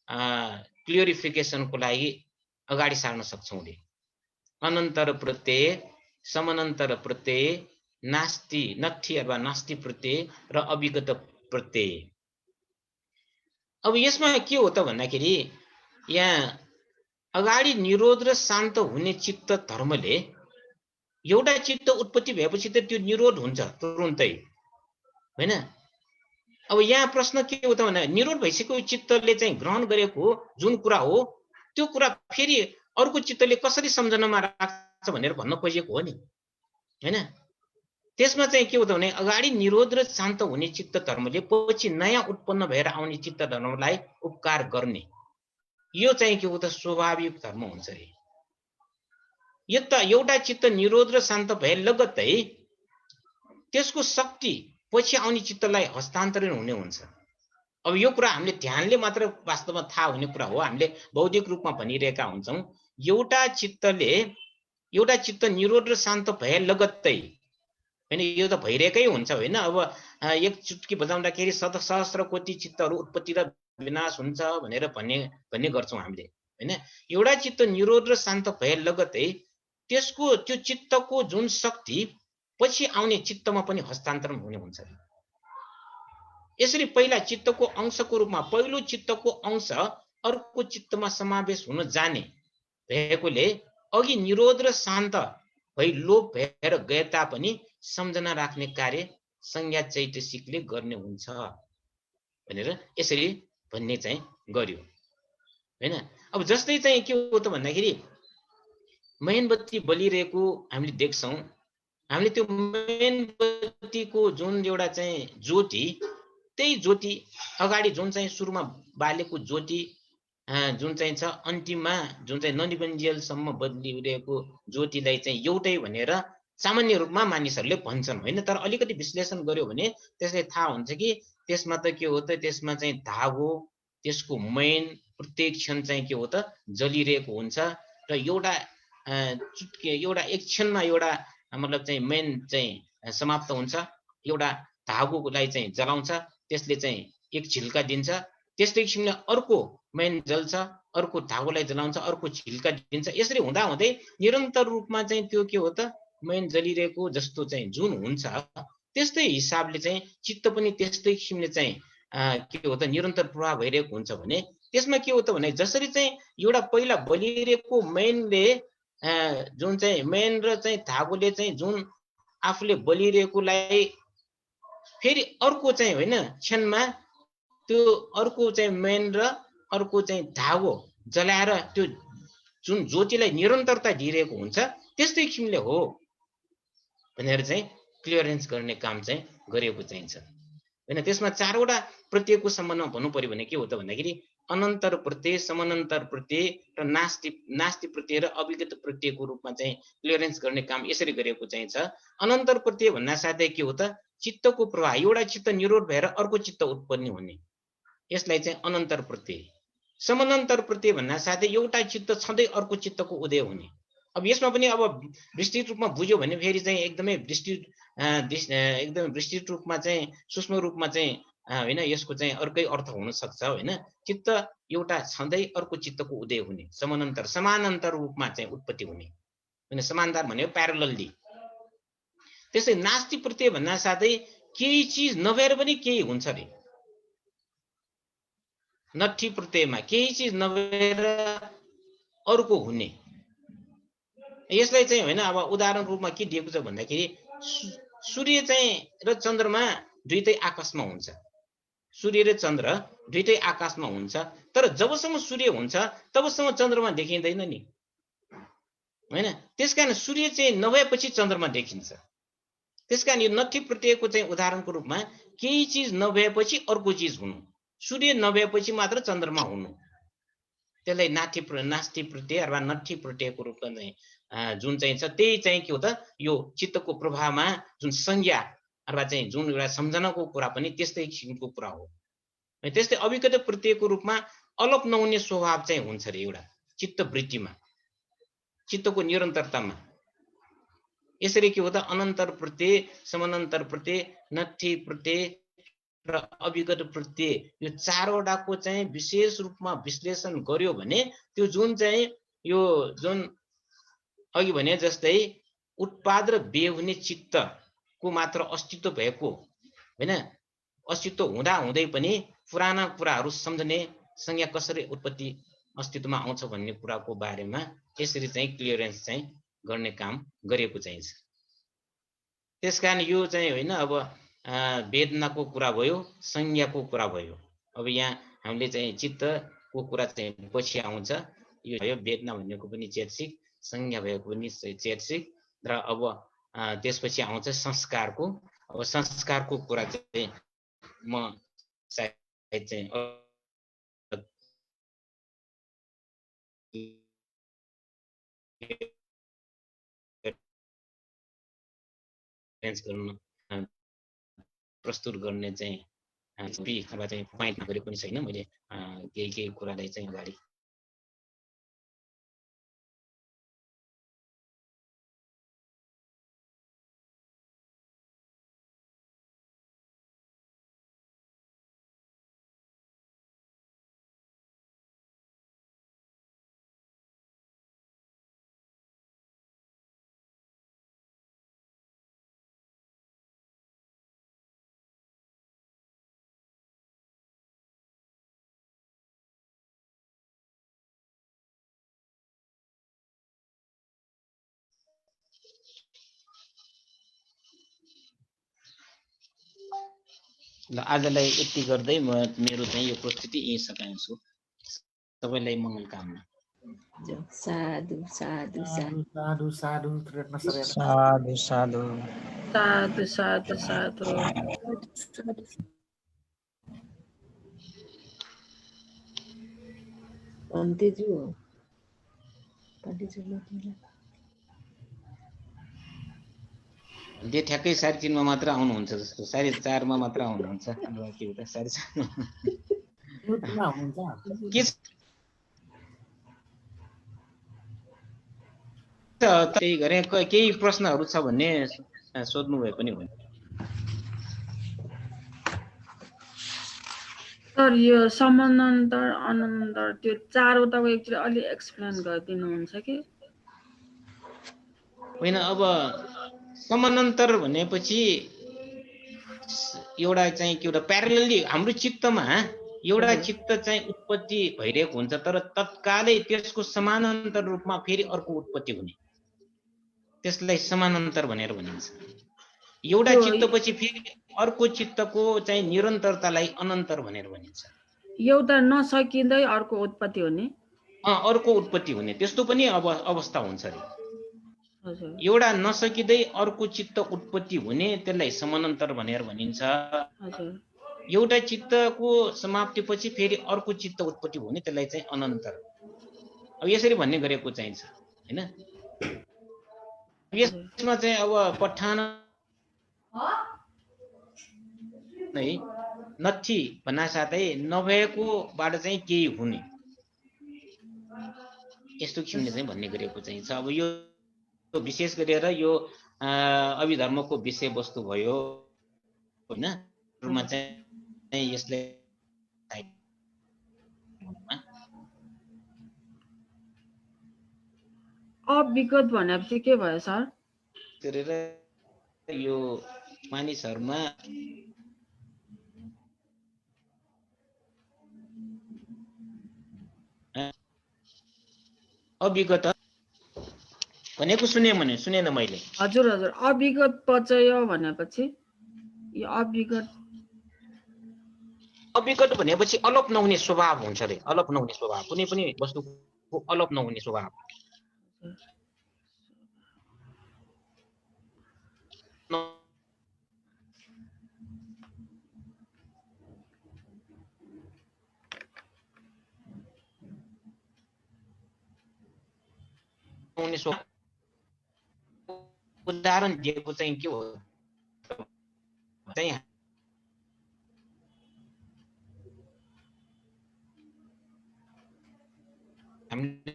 S1: क्लियरिफिकेसनको लागि अगाडि सार्न सक्छौं। अनन्तर प्रत्यय, समानन्तर प्रत्यय, नास्ति नथि अथवा नास्ति प्रत्यय र अविगत प्रत्यय। अब यसमा के हो त भन्दाखेरि यहाँ अगाडि निरोध र शान्त हुने चित्त धर्मले एउटा चित्त उत्पत्ति भएपछि त त्यो निरोध हुन्छ तुरुन्तै हैन। अब यहाँ प्रश्न के हो त भने निरोध भइसकेको चित्तले चाहिँ ग्रहण गरेको जुन कुरा हो त्यो कुरा फेरि अर्को चित्तले कसरी सम्झनामा राख्छ भनेर भन्न खोजेको हो नि हैन। त्यसमा चाहिँ के हो त भने अगाडि निरोध र शान्त हुने चित्त धर्मले पछि नयाँ उत्पन्न भएर आउने चित्त धर्मलाई उपकार गर्ने यो चाहिँ के हो त स्वाभाविक धर्म हुन्छ रे। यो त एउटा चित्त निरोध र शान्त भए लगत्तै त्यसको शक्ति पछि आउने चित्तलाई हस्तान्तरण हुने हुन्छ। अब यो कुरा हामीले ध्यानले मात्र वास्तवमा थाहा हुने कुरा हो, हामीले बौद्धिक रूपमा भनिरहेका हुन्छौं। एउटा चित्त निरोध र शान्त भए लगत्तै हैन, यो त भइरहेकै हुन्छ हैन। अब एक चुटकी बजाउँदाखेरि सहस्र कोटि चित्तहरू उत्पत्ति र विनाश हुन्छ भनेर भन्ने गर्छौं हामीले हैन। एउटा चित्त निरोध र शान्त भए लगत्तै त्यसको त्यो चित्तको जुन शक्ति पछि आउने चित्तमा पनि हस्तान्तरण हुने हुन्छ। यसरी पहिला चित्तको अंशको रूपमा पहिलो चित्तको अंश अर्को चित्तमा समावेश हुन जाने भएकोले अघि निरोध र शान्त भई लोप भएर गए तापनि सम्झना राख्ने कार्य संज्ञा चैतसिकले गर्ने हुन्छ भनेर यसरी भन्ने चाहिँ गर्यो हैन। अब जस्तै चाहिँ के हो त भन्दाखेरि मेणबत्ती बलिरहेको हामीले देख्छौं। हामीले त्यो मेणबत्तीको जुन एउटा चाहिँ ज्योति, त्यही ज्योति अगाडि जुन चाहिँ सुरुमा बालेको ज्योति जुन चाहिँ छ अन्तिममा जुन चाहिँ ननिबन्जियलसम्म बदलिरहेको ज्योतिलाई चाहिँ एउटै भनेर सामान्य रूपमा मानिसहरूले भन्छन् हैन। तर अलिकति विश्लेषण गर्यो भने त्यसले थाहा हुन्छ कि त्यसमा त के हो त त्यसमा चाहिँ धागो, त्यसको मेन प्रत्येक क्षण चाहिँ के हो त जलिरहेको हुन्छ र एउटा एक क्षणमा एउटा मतलब चाहिँ मेन चाहिँ समाप्त हुन्छ, एउटा धागोलाई चाहिँ जलाउँछ, त्यसले चाहिँ एक झिल्का दिन्छ, त्यस्तै किसिमले अर्को मेन जल्छ, अर्को धागोलाई जलाउँछ, अर्को झिल्का दिन्छ। यसरी हुँदा हुँदै निरन्तर रूपमा चाहिँ त्यो के हो त मेन जलिरहेको जस्तो चाहिँ जुन हुन्छ त्यस्तै हिसाबले चाहिँ चित्त पनि त्यस्तै किसिमले चाहिँ के हो त निरन्तर प्रवाह भइरहेको हुन्छ भने त्यसमा के हो त भने जसरी चाहिँ एउटा पहिला बलिरहेको मेनले जुन चाहिँ मेन र चाहिँ धागोले चाहिँ जुन आफूले बलिरहेकोलाई फेरि अर्को चाहिँ होइन क्षणमा त्यो अर्को चाहिँ मेन र अर्को चाहिँ धागो जलाएर त्यो जुन ज्योतिलाई निरन्तरता दिइरहेको हुन्छ त्यस्तै किसिमले हो भनेर चाहिँ क्लियरेन्स गर्ने काम चाहिँ गरेको चाहिन्छ हैन। त्यसमा 4 वटा प्रत्ययको सम्बन्धमा भन्नु पर्यो भने के हो त भन्दाखेरि अनन्तर प्रत्यय, समानन्तर प्रत्यय र नास्ति प्रत्यय र अविगत प्रत्ययको रूपमा चाहिँ क्लियरेन्स गर्ने काम यसरी गरेको चाहिन्छ। अनन्तर प्रत्यय भन्ना साथै के हो त चित्तको प्रवाह, एउटा चित्त निरोध भएर अर्को चित्त उत्पन्न हुने, यसलाई चाहिँ अनन्तर प्रत्यय। समानन्तर प्रत्यय भन्ना साथै एउटा चित्त छँदै अर्को चित्तको उदय हुने, अब यसमा पनि अब विस्तृत रूपमा बुझ्यो भने फेरि चाहिँ एकदमै विस्तृत रूपमा चाहिँ सूक्ष्म रूपमा चाहिँ हैन यसको चाहिँ अर्कै अर्थ हुन सक्छ हैन। चित्त एउटा छँदै अर्को चित्तको उदय हुने, समानान्तर रूपमा चाहिँ उत्पत्ति हुने हैन। समानान्तर भनेको प्यारलली। त्यसै नास्ति प्रत्यय भन्ना साथै केही चीज नभएर पनि केही हुन्छ रे। नठी प्रत्ययमा केही चीज नभएर अर्को हुने। यसलाई चाहिँ हैन अब उदाहरण रूपमा के दिएको छ भन्दाखेरि सूर्य चाहिँ र चन्द्रमा दुईटै आकाशमा हुन्छ। सूर्य र चन्द्र दुईटै आकाशमा हुन्छ, तर जबसम्म सूर्य हुन्छ तबसम्म चन्द्रमा देखिँदैन नि हैन। त्यसकारण सूर्य चाहिँ नभएपछि चन्द्रमा देखिन्छ। त्यसकारण यो नठी प्रत्ययको चाहिँ उदाहरणको रूपमा केही चीज नभएपछि अर्को चीज हुनु, सूर्य नभएपछि मात्र चन्द्रमा हुनु, त्यसलाई नास्ति प्रत्यय अथवा नठी प्रत्ययको रूपमा चाहिँ जुन चाहिँ छ त्यही चाहिँ के हो त, यो चित्तको प्रभावमा जुन संज्ञा अथवा चाहिँ जुन एउटा सम्झनाको कुरा पनि त्यस्तै किसिमको कुरा हो। त्यस्तै अविगत प्रत्ययको रूपमा अलप नहुने स्वभाव चाहिँ हुन्छ रे एउटा चित्तवृत्तिमा, चित्तको निरन्तरतामा। यसरी के हो त, अनन्तर प्रत्यय, समानान्तर प्रत्यय, नठी प्रत्यय र अविगत प्रत्यय, यो चारवटाको चाहिँ विशेष रूपमा विश्लेषण गर्यो भने त्यो जुन चाहिँ यो जुन अघि भने जस्तै उत्पाद र बेहुने चित्तको मात्र अस्तित्व भएको हैन, अस्तित्व हुँदा हुँदै पनि पुराना कुराहरू सम्झने, संज्ञा कसरी उत्पत्ति अस्तित्वमा आउँछ भन्ने कुराको बारेमा यसरी चाहिँ क्लियरेन्स चाहिँ गर्ने काम गरेको चाहिन्छ। त्यसकारण यो चाहिँ हैन अब वेदनाको कुरा भयो, संज्ञाको कुरा भयो। अब यहाँ हामीले चाहिँ चित्तको कुरा चाहिँ पछि आउँछ। यो भयो वेदना भनेको पनि चेतसिक, संज्ञा भएको पनि चेतसिक, र अब त्यसपछि आउँछ संस्कारको। अब संस्कारको कुरा चाहिँ म सायद चाहिँ गर्न प्रस्तुत गर्ने चाहिँ अथवा चाहिँ पोइन्ट गरेको पनि छैन मैले, केही कुरालाई चाहिँ अगाडि ल आजलाई यति गर्दै म मेरो चाहिँ यो प्रस्तुति यही सकाउँछु। सबैलाई मङ्गलकामना।
S3: साधु साधु साधु
S4: साधु साधु प्रयत्न सरेर
S5: साधु साधु
S3: साधु साधु साधु अन्त्यजु
S1: त्यो ठ्याक्कै 3:30 मा मात्र आउनुहुन्छ जस्तो, 4:30 मा मात्र आउनुहुन्छ। के हो त 4:30 के त्यही गरे। केही प्रश्नहरू छ भन्ने सोध्नु भए पनि हुन्छ।
S3: सर यो समानान्तर अनन्तर त्यो चारवटाको एकचोटि अलि एक्सप्लेन गरिदिनुहुन्छ कि?
S1: होइन, अब समानान्तर भनेपछि एउटा चाहिँ के एउटा प्यारलली हाम्रो चित्तमा एउटा चित्त चाहिँ उत्पत्ति भइरहेको हुन्छ, तर तत्कालै त्यसको समानान्तर रूपमा फेरि अर्को उत्पत्ति हुने, त्यसलाई समानान्तर भनेर भनिन्छ। एउटा चित्तपछि फेरि अर्को चित्तको चाहिँ निरन्तरतालाई अनन्तर भनेर भनिन्छ।
S3: एउटा नसकिँदै अर्को उत्पत्ति हुने,
S1: अर्को उत्पत्ति हुने त्यस्तो पनि अब अवस्था हुन्छ रे। एउटा नसकिँदै अर्को चित्त उत्पत्ति हुने त्यसलाई समानान्तर भनेर भनिन्छ। एउटा चित्तको समाप्तिपछि फेरि अर्को चित्त उत्पत्ति हुने त्यसलाई चाहिँ अनन्तर। अब यसरी भन्ने गरेको चाहिन्छ हैन। यसमा चाहिँ अब पठान नै नठी भन्ना साथै नभएकोबाट चाहिँ केही हुने, यस्तो किसिमले चाहिँ भन्ने गरेको चाहिँ छ। अब यो विशेष गरेर यो अभिधर्मको विषयवस्तु भयो होइन, चाहिँ यसले
S3: अविगत भनेपछि के भयो सर?
S1: गरेर यो मानिसहरुमा अविगत भनेको सुनेन मैले।
S3: हजुर हजुर, अविगत पचय भनेपछि यो
S1: अविगत भनेपछि अलप नहुने स्वभाव हुन्छ रे। अलप नहुने स्वभाव, कुनै पनि वस्तुको अलप नहुने स्वभाव। उदाहरण दिएको चाहिँ के हो चाहिँ हामीले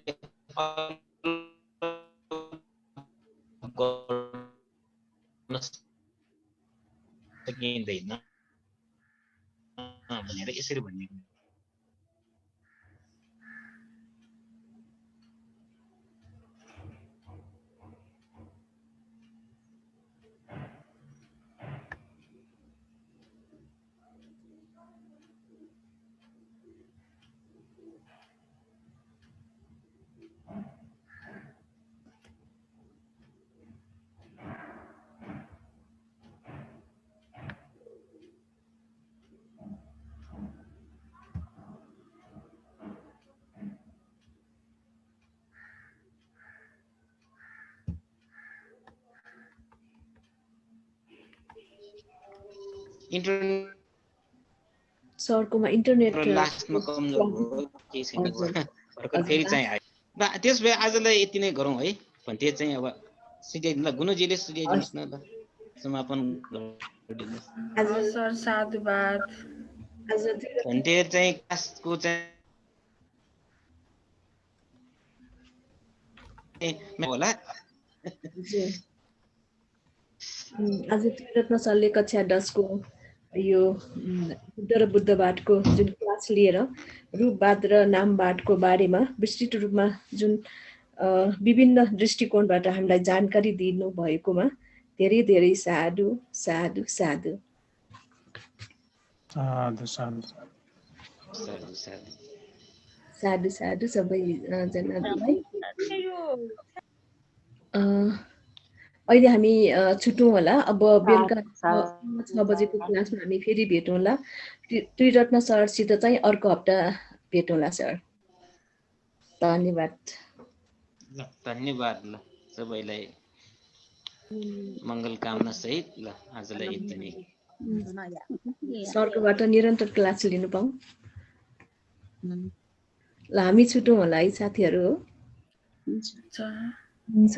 S1: सकिँदैन भनेर यसरी भनिएको।
S5: सरकोमा इन्टरनेट
S1: लास्टमा कमजोर हो के छैन भर्खर फेरि चाहिँ आयो। त्यस भए आजलाई यति नै गरौँ है। भन्थे चाहिँ अब सिध्याइदिनु ल, गुनुजीले सिध्याइदिनुहोस् न ल, समापन
S3: गरिदिनुहोस्। सर साधुवाद।
S1: भन्थे चाहिँ क्लासको चाहिँ होला।
S5: आज त्रिरत्न सरले कक्षा 10 को यो बुद्ध र बुद्धवादको जुन क्लास लिएर रूपवाद र नामवादको बारेमा विस्तृत रूपमा जुन विभिन्न दृष्टिकोणबाट हामीलाई जानकारी दिनु भएकोमा धेरै धेरै साधु साधु साधु
S4: साधु साधु
S5: साधु साधु सबैजनालाई। अहिले हामी छुटौँ होला। अब बेलुका 6 बजेको क्लासमा हामी फेरि भेटौँला। त्रिरत्न सरसित चाहिँ अर्को हप्ता भेटौँला सर। धन्यवाद।
S1: धन्यवाद ल सबैलाई मङ्गल कामना सहित ल आजलाई यति नै।
S5: सरकोबाट निरन्तर क्लास लिनु पाऊँ। ल हामी छुटौँ होला है साथीहरू।
S3: हुन्छ।